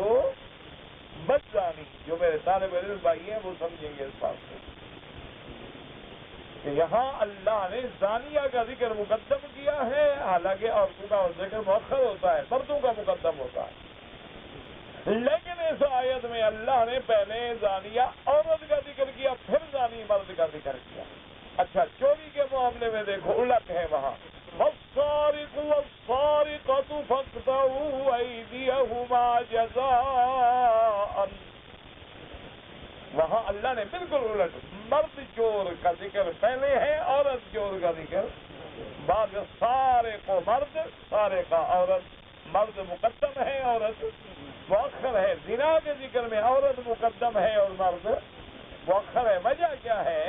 وَالزَّانِي، جو میرے طالب علم بھائی ہیں وہ سمجھیں گے اس بات کو کہ یہاں اللہ نے زانیہ کا ذکر مقدم کیا ہے، حالانکہ عورتوں کا ذکر مؤخر ہوتا ہے، مردوں کا مقدم ہوتا ہے، لیکن اس آیت میں اللہ نے پہلے زانیہ عورت کا ذکر کیا، پھر زانی مرد کا ذکر کیا۔ اچھا چوری کے معاملے میں دیکھو الٹ ہے وہاں، وَالسَّارِقُ وَالسَّارِقَةُ فَاقْطَعُوا أَيْدِيَهُمَا جَزَاءً، وہاں اللہ نے بالکل الٹ، مرد چور کا ذکر پہلے ہے، عورت چور کا ذکر بعد۔ سارق و مرد، سارقہ عورت، مرد مقدم ہے، عورت مؤخر ہے۔ زنا کے ذکر میں عورت مقدم ہے اور مرد مؤخر ہے۔ وجہ کیا ہے؟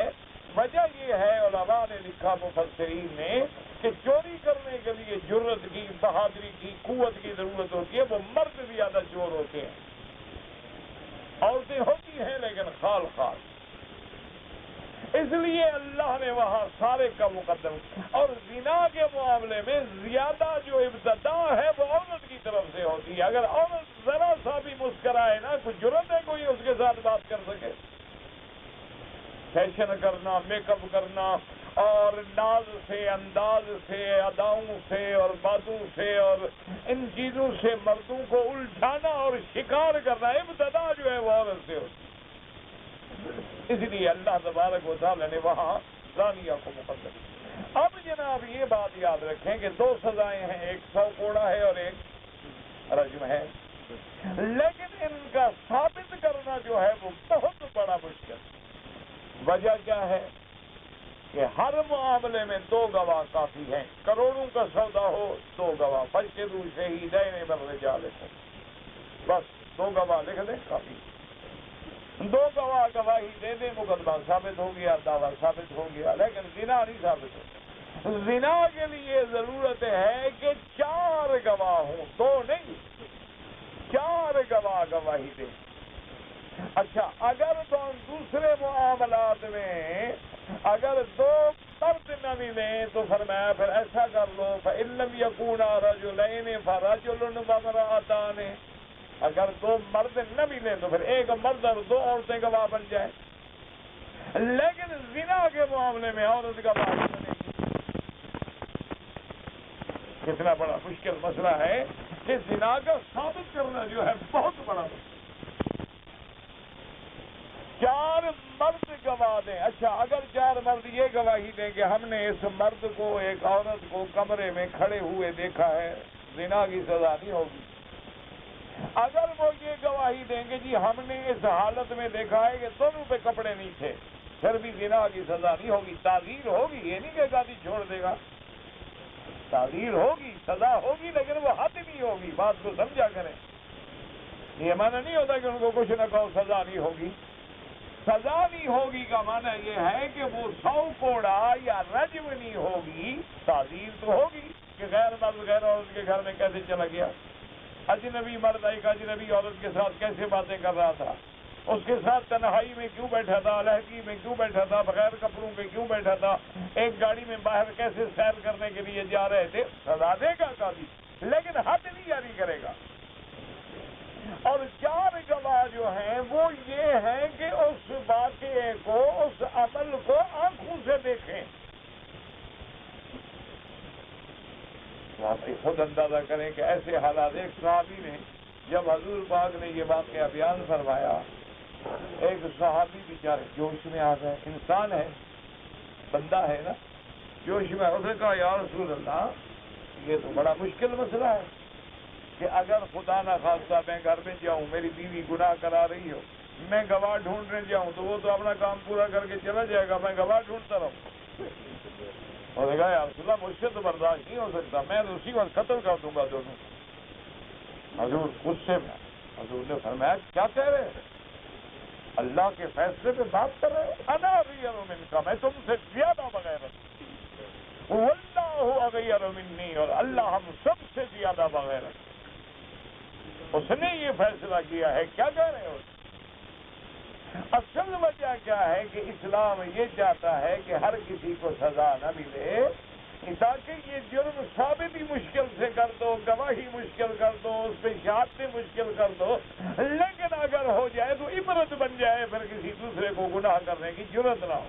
وجہ یہ ہے، علماء نے لکھا مفسرین نے، کہ چوری کرنے کے لیے جرت کی، بہادری کی، قوت کی ضرورت ہوتی ہے، وہ مرد زیادہ چور ہوتے ہیں، عورتیں ہوتی ہیں لیکن خال خال۔ اس لیے اللہ نے وہاں سارے کا مقدم اور زنا کے معاملے میں زیادہ جو ابتدا ہے وہ عورت کی طرف سے ہوتی ہے. اگر عورت ذرا سا بھی مسکرائے نا کچھ جرت ہے کوئی اس کے ساتھ بات کر سکے. فیشن کرنا، میک اپ کرنا اور ناز سے، انداز سے، اداؤں سے اور باتوں سے اور ان چیزوں سے مردوں کو الجھانا اور شکار کرنا ابتدا جو ہے وہ عورت سے ہوتی ہے. اس لیے اللہ تبارک و تعالی نے وہاں زانیہ کو مقدم. اب جناب یہ بات یاد رکھیں کہ دو سزائیں ہیں، ایک 100 کوڑا ہے اور ایک رجم ہے، لیکن ان کا ثابت کرنا جو ہے وہ بہت بڑا مشکل. وجہ کیا ہے کہ ہر معاملے میں 2 گواہ کافی ہیں. کروڑوں کا سودا ہو 2 گواہ، فاشهدوا شهیدین من رجالکم، بس 2 گواہ لکھ دیں کافی. 2 گواہ گواہی دے دیں، مقدمہ ثابت ہو گیا، دعویٰ ثابت ہو گیا. لیکن زنا نہیں ثابت ہو. زنا کے لیے ضرورت ہے کہ 4 گواہ ہوں، 2 نہیں، 4 گواہ گواہی دیں. اچھا اگر تو دوسرے معاملات میں اگر 2 مرد نہ ملیں تو فرمایا پھر ایسا کر لو فَإِن لَّمْ يَكُونَا رَجُلَيْنِ فَرَجُلٌ وَامْرَأَتَانِ. اگر 2 مرد نہ ملیں تو پھر 1 مرد اور 2 عورتیں گواہ بن جائیں. لیکن زنا کے معاملے میں عورت گواہ نہیں بنے گی. کتنا بڑا مشکل مسئلہ ہے کہ زنا کا ثابت کرنا جو ہے بہت بڑا مسئلہ. 4 مرد گواہ دیں. اچھا اگر 4 مرد یہ گواہی دیں کہ ہم نے اس مرد کو ایک عورت کو کمرے میں کھڑے ہوئے دیکھا ہے، زنا کی سزا نہیں ہوگی. اگر وہ یہ گواہی دیں گے جی ہم نے اس حالت میں دیکھا ہے کہ دونوں پہ کپڑے نہیں تھے، پھر بھی زنا کی سزا نہیں ہوگی. تعزیر ہوگی، یہ نہیں کہ قاضی چھوڑ دے گا. تعزیر ہوگی، سزا ہوگی، لیکن وہ حد نہیں ہوگی. بات کو سمجھا کریں. یہ معنی نہیں ہوتا کہ ان کو کچھ نہ کہو سزا نہیں ہوگی. سزا نہیں ہوگی کا معنی یہ ہے کہ وہ 100 کوڑا یا رجم نہیں ہوگی. تعزیر تو ہوگی کہ غیر مرد غیر عورت کے گھر میں کیسے چلا گیا، اجنبی مرد ایک اجنبی عورت کے ساتھ کیسے باتیں کر رہا تھا، اس کے ساتھ تنہائی میں کیوں بیٹھا تھا، علیحدگی میں کیوں بیٹھا تھا، بغیر کپڑوں کے کیوں بیٹھا تھا، ایک گاڑی میں باہر کیسے سیر کرنے کے لیے جا رہے تھے. سزا دے گا قاضی لیکن حد نہیں جاری کرے گا. اور 4 گواہ جو ہیں وہ یہ ہیں کہ اس واقعے کو، اس عمل کو آنکھوں سے دیکھیں. آپ خود اندازہ کریں کہ ایسے حالات. ایک صحابی نے جب حضور پاک نے یہ واقعہ بیان فرمایا، ایک صحابی بیچارے جوش میں آ گئے. انسان ہے، بندہ ہے نا، جوش میں. اس نے کہا یا رسول اللہ یہ تو بڑا مشکل مسئلہ ہے کہ اگر خدا نہ خواستہ میں گھر میں جاؤں، میری بیوی گناہ کرا رہی ہو، میں گواہ ڈھونڈنے جاؤں تو وہ تو اپنا کام پورا کر کے چلا جائے گا، میں گواہ ڈھونڈتا رہوں. اور نے کہا یا رسول اللہ مجھ سے تو برداشت نہیں ہو سکتا، میں تو اسی وقت قتل کر دوں گا دونوں. حضور غصے میں. حضور نے فرمایا کیا کہہ رہے ہیں، اللہ کے فیصلے پہ بات کر رہے ہیں. انا اغیر منکا، میں تم سے زیادہ بغیرت، واللہ اغیر منی، اور اللہ ہم سب سے زیادہ بغیرت. اس نے یہ فیصلہ کیا ہے. کیا کہہ رہے ہو؟ اصل وجہ کیا ہے کہ اسلام یہ چاہتا ہے کہ ہر کسی کو سزا نہ ملے، تاکہ یہ جرم ثابت ہی مشکل سے کر دو، گواہی مشکل کر دو، اس پہ شہادتیں مشکل کر دو، لیکن اگر ہو جائے تو عبرت بن جائے، پھر کسی دوسرے کو گناہ کرنے کی جرت نہ ہو.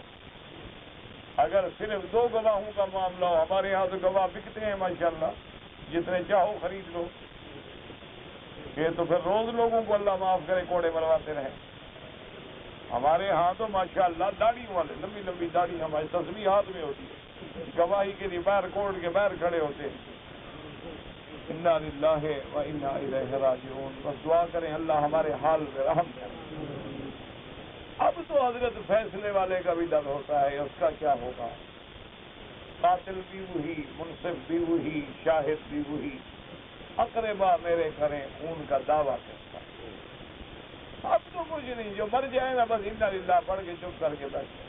اگر صرف 2 گواہوں کا معاملہ ہو، ہمارے یہاں تو گواہ بکتے ہیں ماشاءاللہ، جتنے چاہو خرید لو. یہ تو پھر روز لوگوں کو اللہ معاف کرے کوڑے مرواتے رہے. ہمارے ہاں تو ماشاءاللہ داڑھی والے، لمبی لمبی داڑھی ہماری تسبیح ہاتھ میں ہوتی ہے، گواہی کے لیے باہر کورٹ کے باہر کھڑے ہوتے ہیں. انا للہ و انا الیہ راجعون. بس دعا کریں اللہ ہمارے حال پہ رحم کرے. اب تو حضرت فیصلے والے کا بھی ڈر ہوتا ہے، اس کا کیا ہوگا. قاتل بھی وہی، منصف بھی وہی، شاہد بھی وہی، اقربا میرے کریں خون کا دعویٰ کرتا. اب تو کچھ نہیں، جو مر جائے نا بس انا للہ پڑھ کے چپ کر کے بیٹھ.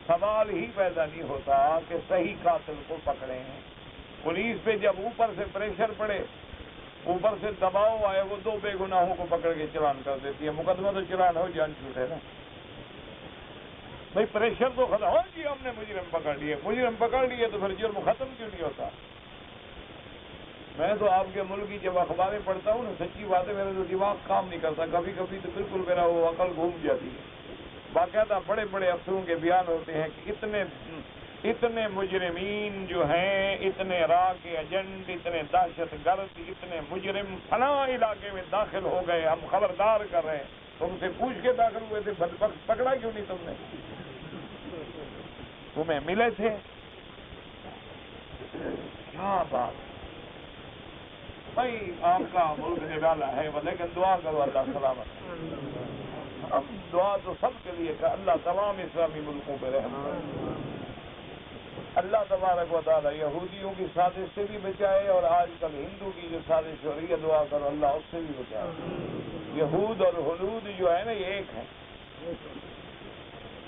سوال ہی پیدا نہیں ہوتا کہ صحیح قاتل کو پکڑیں. پولیس پہ جب اوپر سے پریشر پڑے، اوپر سے دباؤ آئے، وہ 2 بے گناہوں کو پکڑ کے چلان کر دیتی ہے. مقدمہ تو چلان ہو، جان چھوٹے نا. بھائی پریشر تو ختم ہو جی، ہم نے مجرم پکڑ لیے، مجرم پکڑ لیے تو پھر جرم ختم کیوں نہیں ہوتا؟ میں تو آپ کے ملک کی جب اخباریں پڑھتا ہوں نا، سچی بات ہے، میرا تو دماغ کام نہیں کرتا، کبھی کبھی تو بالکل میرا وہ عقل گھوم جاتی ہے۔ باقاعدہ بڑے بڑے افسروں کے بیان ہوتے ہیں کہ اتنے مجرمین جو ہیں، اتنے راہ کے ایجنٹ، اتنے دہشت گرد، اتنے مجرم فلاں علاقے میں داخل ہو گئے، ہم خبردار کر رہے ہیں۔ تم سے پوچھ کے داخل ہوئے تھے، بدبخت پکڑا کیوں نہیں تم نے؟ تمہیں ملے تھے؟ کیا بات بھائی، آپ کا ملک نرالا ہے، لیکن دعا کرو اللہ سلامت۔ اب دعا تو سب کے لیے کہ اللہ تمام اسلامی ملکوں پہ رحم کرے، اللہ تبارک و تعالی یہودیوں کی سازش سے بھی بچائے، اور آج کل ہندو کی جو سازش ہو رہی ہے، دعا کرو اللہ اس سے بھی بچائے۔ یہود اور حدود جو ہے نا، یہ ایک ہے،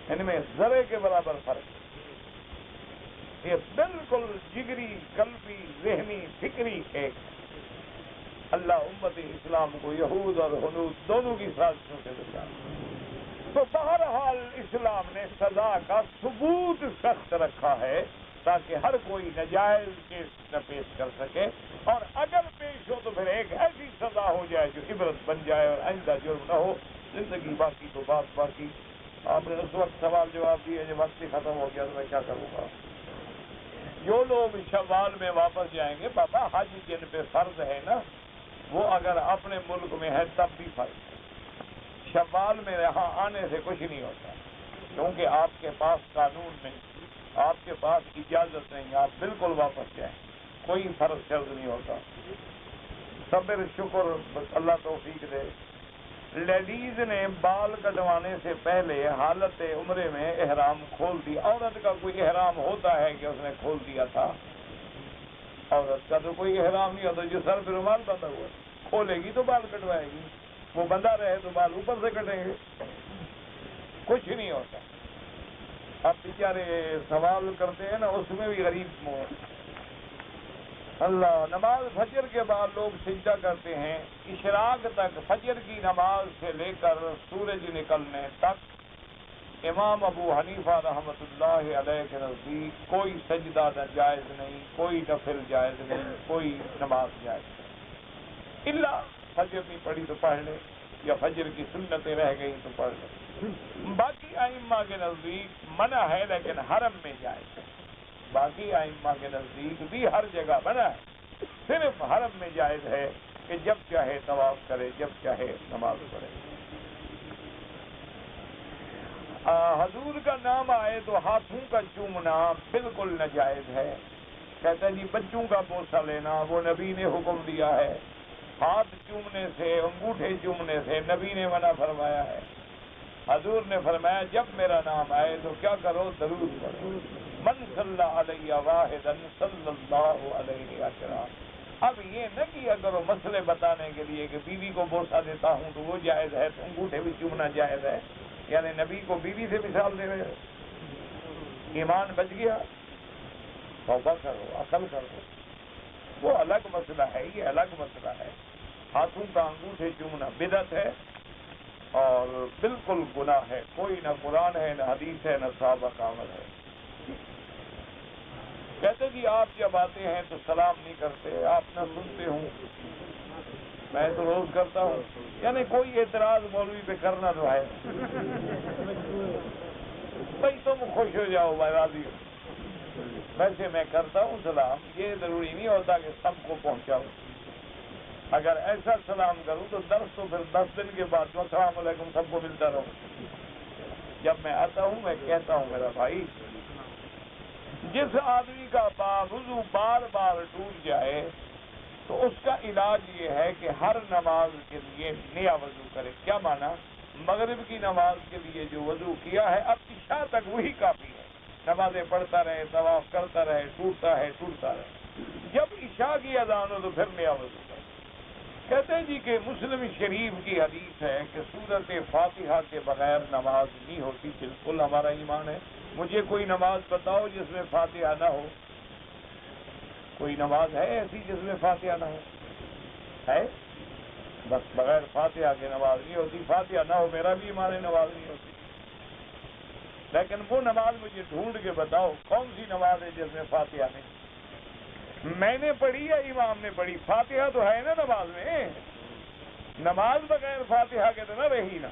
ان میں ذرے کے برابر فرق ہے، یہ بالکل جگری، قلبی، ذہنی، فکری ایک ہے۔ اللہ امت اسلام کو یہود اور حدود دونوں کی سازشوں سے بچائے۔ تو بہرحال اسلام نے سزا کا ثبوت سخت رکھا ہے تاکہ ہر کوئی نجائز کیس نہ پیش کر سکے، اور اگر پیش ہو تو پھر ایک ایسی سزا ہو جائے جو عبرت بن جائے اور آئندہ جرم نہ ہو۔ زندگی باقی تو بات باقی۔ آپ نے اس وقت سوال جواب دیے، جب وقت ہی ختم ہو گیا تو میں کیا کروں گا؟ جو لوگ شوال میں واپس جائیں گے، بابا حج جن پہ فرض ہے نا، وہ اگر اپنے ملک میں ہے تب بھی فرض ہے۔ شوال میں یہاں آنے سے کچھ نہیں ہوتا، کیونکہ آپ کے پاس قانون نہیں، آپ کے پاس اجازت نہیں، آپ بالکل واپس جائیں، کوئی فرض شرط نہیں ہوتا۔ صبر شکر، اللہ توفیق دے۔ لیڈیز نے بال کٹوانے سے پہلے حالت عمرے میں احرام کھول دیا۔ عورت کا کوئی احرام ہوتا ہے کہ اس نے کھول دیا تھا؟ عورت کا تو کوئی احرام نہیں ہوتا، جو سر پہ رومال بندھا ہوا کھولے گی تو بال کٹوائے گی، وہ بندھا رہے تو بال اوپر سے کٹیں گے، کچھ نہیں ہوتا۔ اب بیچارے سوال کرتے ہیں نا، اس میں بھی غریب موت۔ اللہ، نماز فجر کے بعد لوگ سجدہ کرتے ہیں، اشراق تک، فجر کی نماز سے لے کر سورج نکلنے تک امام ابو حنیفہ رحمۃ اللہ علیہ کے نزدیک کوئی سجدہ جائز نہیں، کوئی نفل جائز نہیں، کوئی نماز جائز نہیں، الا فجر نہیں پڑھی تو پڑھ لے، یا فجر کی سنتیں رہ گئی تو پڑھ لے۔ باقی ائمہ کے نزدیک منع ہے، لیکن حرم میں جائز ہے۔ باقی ائمہ کے نزدیک بھی ہر جگہ منع ہے، صرف حرم میں جائز ہے کہ جب چاہے طواف کرے، جب چاہے نماز پڑھے۔ حضور کا نام آئے تو ہاتھوں کا چومنا بالکل ناجائز ہے۔ کہتا ہے جی بچوں کا بوسہ لینا، وہ نبی نے حکم دیا ہے، ہاتھ چومنے سے، انگوٹھے چومنے سے نبی نے منع فرمایا ہے۔ حضور نے فرمایا جب میرا نام آئے تو کیا کرو؟ درود پڑھو، من صلی علیہ واحدا صلی اللہ علیہ عشرا۔ اب یہ نہ کیا کرو مسئلے بتانے کے لیے کہ بیوی کو بوسہ دیتا ہوں تو وہ جائز ہے، تو انگوٹھے بھی چومنا جائز ہے، یعنی نبی کو بیوی سے مثال دے رہے ہو۔ ایمان بچ گیا؟ توبہ کرو، عقل کرو، وہ الگ مسئلہ ہے، یہ الگ مسئلہ ہے۔ ہاتھوں کا انگوٹھے چومنا بدعت ہے اور بالکل گناہ ہے، کوئی نہ قرآن ہے، نہ حدیث ہے، نہ صحابہ کا عمل ہے۔ کہتے جی آپ جب آتے ہیں تو سلام نہیں کرتے، آپ نہ سنتے ہوں، میں تو روز کرتا ہوں، یعنی کوئی اعتراض مولوی پہ کرنا تو ہے بھائی، تم خوش ہو جاؤ، میں راضی ہوں۔ ویسے میں کرتا ہوں سلام، یہ ضروری نہیں ہوتا کہ سب کو پہنچاؤں۔ اگر ایسا سلام کروں تو درس تو پھر 10 دن کے بعد السلام علیکم سب کو ملتا رہوں۔ جب میں آتا ہوں میں کہتا ہوں میرا بھائی، جس آدمی کا وضو بار بار ٹوٹ جائے تو اس کا علاج یہ ہے کہ ہر نماز کے لیے نیا وضو کرے۔ کیا مانا؟ مغرب کی نماز کے لیے جو وضو کیا ہے اب عشاء تک وہی کافی ہے، نمازیں پڑھتا رہے، طواف کرتا رہے، ٹوٹتا ہے ٹوٹتا رہے، جب عشاء کی اذان ہو تو پھر نیا وضو کرے۔ کہتے ہیں جی کہ مسلم شریف کی حدیث ہے کہ سورت فاتحہ کے بغیر نماز نہیں ہوتی۔ بالکل ہمارا ایمان ہے۔ مجھے کوئی نماز بتاؤ جس میں فاتحہ نہ ہو؟ کوئی نماز ہے ایسی جس میں فاتحہ نہ ہو؟ ہے؟ بس بغیر فاتحہ کے نماز نہیں ہوتی، فاتحہ نہ ہو میرا بھی ایمان ہے، نماز نہیں ہوتی۔ لیکن وہ نماز مجھے ڈھونڈ کے بتاؤ کون سی نماز ہے جس میں فاتحہ نہیں؟ میں نے پڑھی یا امام نے پڑھی؟ فاتحہ تو ہے نا نماز میں، نماز بغیر فاتحہ کے تو نہ رہی نا۔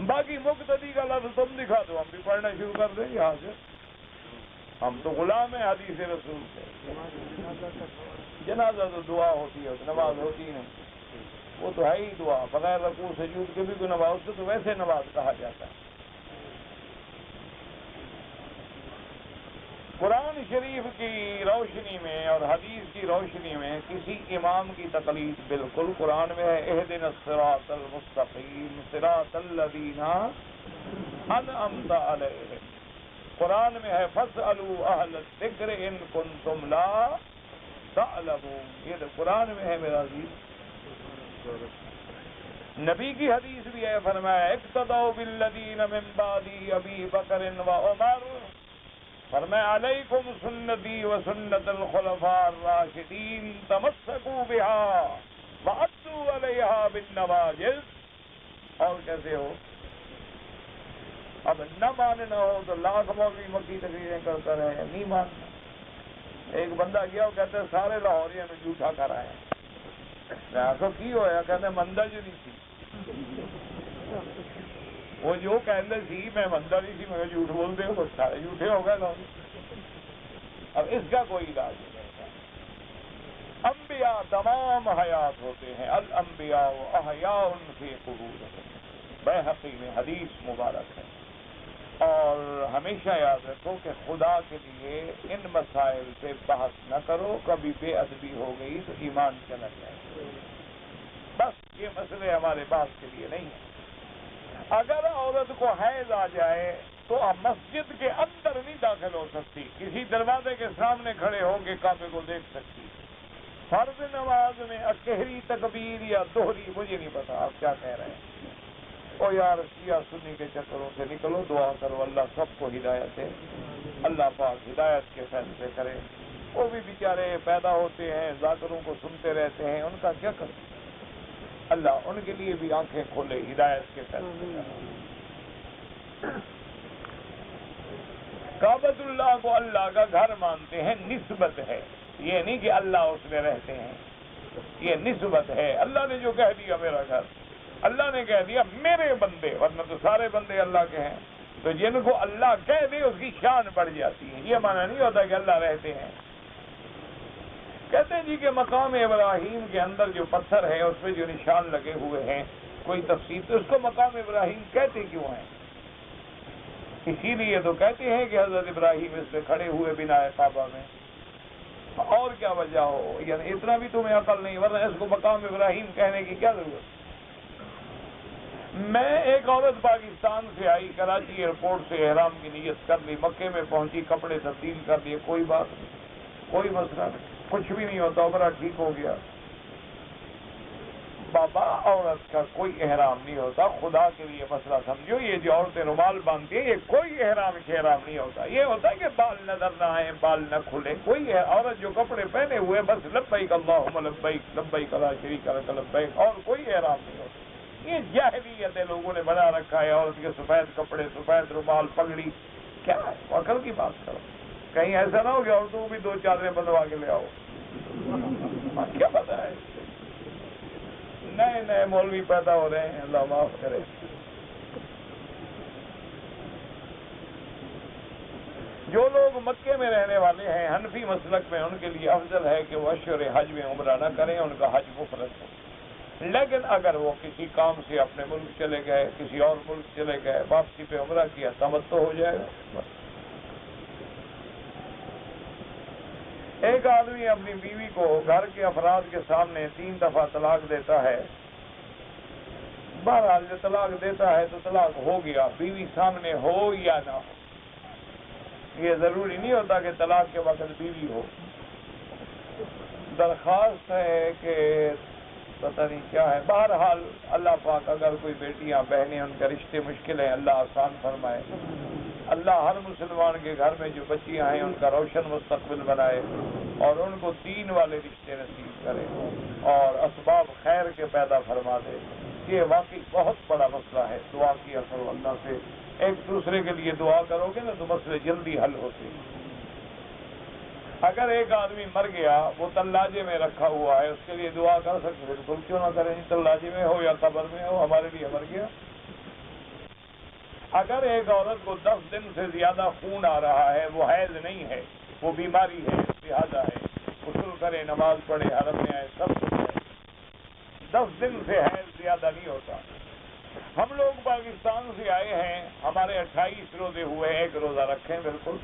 باقی مقتدی کا لفظ تم دکھا دو، ہم بھی پڑھنا شروع کر دیں یہاں سے۔ ہم تو غلام ہیں حدیث رسول کے۔ جنازہ تو دعا ہوتی ہے، نماز ہوتی نہیں، وہ تو ہے ہی دعا، بغیر رکوع سجود کے بھی کوئی نماز، اس کو تو ویسے نماز کہا جاتا ہے۔ قرآن شریف کی روشنی میں اور حدیث کی روشنی میں کسی امام کی تقلید بالکل، قرآن میں ہے اہدنا الصراط المستقیم صراط الذین انعمت علیہم، قرآن میں ہے فاسألوا اہل الذکر ان کنتم لا تعلمون، یہ تو قرآن میں ہے میرا عزیز۔ نبی کی حدیث بھی ہے، فرمایا اقتدوا بالذین من بعد ابی بکر و عمر، فرمایا علیکم سنتی و سنت الخلفاء الراشدین تمسکوا بها وعضوا علیہا بالنواجذ۔ اور کیسے ہو؟ اب نہ ماننا ہو تو لاکھ مولوی مکی تقریریں کرتا رہے، نہیں ماننا۔ ایک بندہ گیا، وہ کہتے ہیں سارے لاہوریاں میں جھوٹا کر آئے ہیں۔ میں آخر کی ہویا؟ کہتے ہیں مندہ جو نہیں تھی، وہ جو کہتے سی میں مندہ نہیں تھی، میں جھوٹ بولتے ہو، سارے جھوٹے ہو گئے لوگ۔ اب اس کا کوئی علاج نہیں ہے۔ انبیاء تمام حیات ہوتے ہیں، الانبیاء احیاء فی قبورہم، بیہقی میں حدیث مبارک ہے۔ اور ہمیشہ یاد رکھو کہ خدا کے لیے ان مسائل پہ بحث نہ کرو، کبھی بے ادبی ہو گئی تو ایمان چلا جائے، بس یہ مسئلے ہمارے بحث کے لیے نہیں ہیں۔ اگر عورت کو حیض آ جائے تو اب مسجد کے اندر نہیں داخل ہو سکتی، کسی دروازے کے سامنے کھڑے ہو کے کعبے کو دیکھ سکتی۔ فرض نماز میں اکہری تکبیر یا دوہری، مجھے نہیں پتا آپ کیا کہہ رہے ہیں۔ او یار شیعہ سنی کے چکروں سے نکلو، دعا کرو اللہ سب کو ہدایت دے، اللہ پاک ہدایت کے فیصلے کرے۔ وہ بھی بیچارے پیدا ہوتے ہیں، ذاکروں کو سنتے رہتے ہیں، ان کا کیا کریں؟ اللہ ان کے لیے بھی آنکھیں کھولے، ہدایت کے فیصلے کرے۔ کعبۃ اللہ کو اللہ کا گھر مانتے ہیں، نسبت ہے، یہ نہیں کہ اللہ اس میں رہتے ہیں، یہ نسبت ہے۔ اللہ نے جو کہہ دیا میرا گھر، اللہ نے کہہ دیا میرے بندے، ورنہ تو سارے بندے اللہ کے ہیں، تو جن کو اللہ کہہ دے اس کی شان بڑھ جاتی ہے۔ یہ معنی نہیں ہوتا کہ اللہ رہتے ہیں۔ کہتے ہیں جی کہ مقام ابراہیم کے اندر جو پتھر ہے اس پہ جو نشان لگے ہوئے ہیں، کوئی تفسیر تو اس کو مقام ابراہیم کہتے کیوں ہیں؟ اسی لیے تو کہتے ہیں کہ حضرت ابراہیم اس پہ کھڑے ہوئے بنا کعبہ میں، اور کیا وجہ ہو؟ یعنی اتنا بھی تمہیں عقل نہیں، ورنہ اس کو مقام ابراہیم کہنے کی کیا ضرورت؟ میں ایک عورت پاکستان سے آئی، کراچی ایئرپورٹ سے احرام کی نیت کر لی، مکے میں پہنچی، کپڑے تبدیل کر لیے، کوئی بات نہیں، کوئی مسئلہ نہیں، کچھ بھی نہیں ہوتا، عمرہ ٹھیک ہو گیا۔ بابا عورت کا کوئی احرام نہیں ہوتا، خدا کے لیے مسئلہ سمجھو۔ یہ جو عورتیں رومال باندھتی ہیں، یہ کوئی احرام نہیں ہوتا، یہ ہوتا ہے کہ بال نظر نہ آئے، بال نہ کھلے۔ کوئی عورت جو کپڑے پہنے ہوئے بس لبیک اللہم لبیک لبیک لا شریک لک لبیک، اور کوئی احرام نہیں ہوتا۔ یہ جاہلیت ہے، لوگوں نے بنا رکھا ہے عورت کے سفید کپڑے، سفید رومال، پگڑی، کیا ہے؟ عقل کی بات کرو، کہیں ایسا نہ ہو کہ عورتوں کو بھی دو چادریں بندوا کے لے آؤ، کیا پتا ہے؟ نئے نئے مولوی پیدا ہو رہے ہیں، اللہ معاف کرے۔ جو لوگ مکے میں رہنے والے ہیں حنفی مسلک میں، ان کے لیے افضل ہے کہ وہ اشہر حج میں عمرہ نہ کریں، ان کا حج مفرد ہے۔ لیکن اگر وہ کسی کام سے اپنے ملک چلے گئے، کسی اور ملک چلے گئے، واپسی پہ عمرہ کیا، تمتع ہو جائے گا۔ ایک آدمی اپنی بیوی کو گھر کے افراد کے سامنے 3 دفعہ طلاق دیتا ہے، بہرحال جو طلاق دیتا ہے تو طلاق ہو گیا، بیوی سامنے ہو یا نہ ہو، یہ ضروری نہیں ہوتا کہ طلاق کے وقت بیوی ہو۔ درخواست ہے کہ پتہ نہیں کیا ہے، بہرحال اللہ پاک اگر کوئی بیٹیاں بہنیں ان کے رشتے مشکل ہیں، اللہ آسان فرمائے، اللہ ہر مسلمان کے گھر میں جو بچیاں ہیں ان کا روشن مستقبل بنائے، اور ان کو دین والے رشتے نصیب کرے، اور اسباب خیر کے پیدا فرما دے۔ یہ واقعی بہت بڑا مسئلہ ہے، دعا کیا کرو اللہ سے ایک دوسرے کے لیے دعا کرو گے نا تو مسئلے جلدی حل ہوتے ہیں۔ اگر ایک آدمی مر گیا، وہ تلاجے میں رکھا ہوا ہے، اس کے لیے دعا کر سکتے، بالکل کیوں نہ کریں، تلاجے میں ہو یا قبر میں ہو، ہمارے لیے مر گیا۔ اگر ایک عورت کو 10 دن سے زیادہ خون آ رہا ہے، وہ حیض نہیں ہے، وہ بیماری ہے، لہذا ہے، غسل کرے، نماز پڑھے، حرم میں آئے، سب کچھ ہے، 10 دن سے حیض زیادہ نہیں ہوتا۔ ہم لوگ پاکستان سے آئے ہیں، ہمارے 28 روزے ہوئے، ایک روزہ رکھیں بالکل۔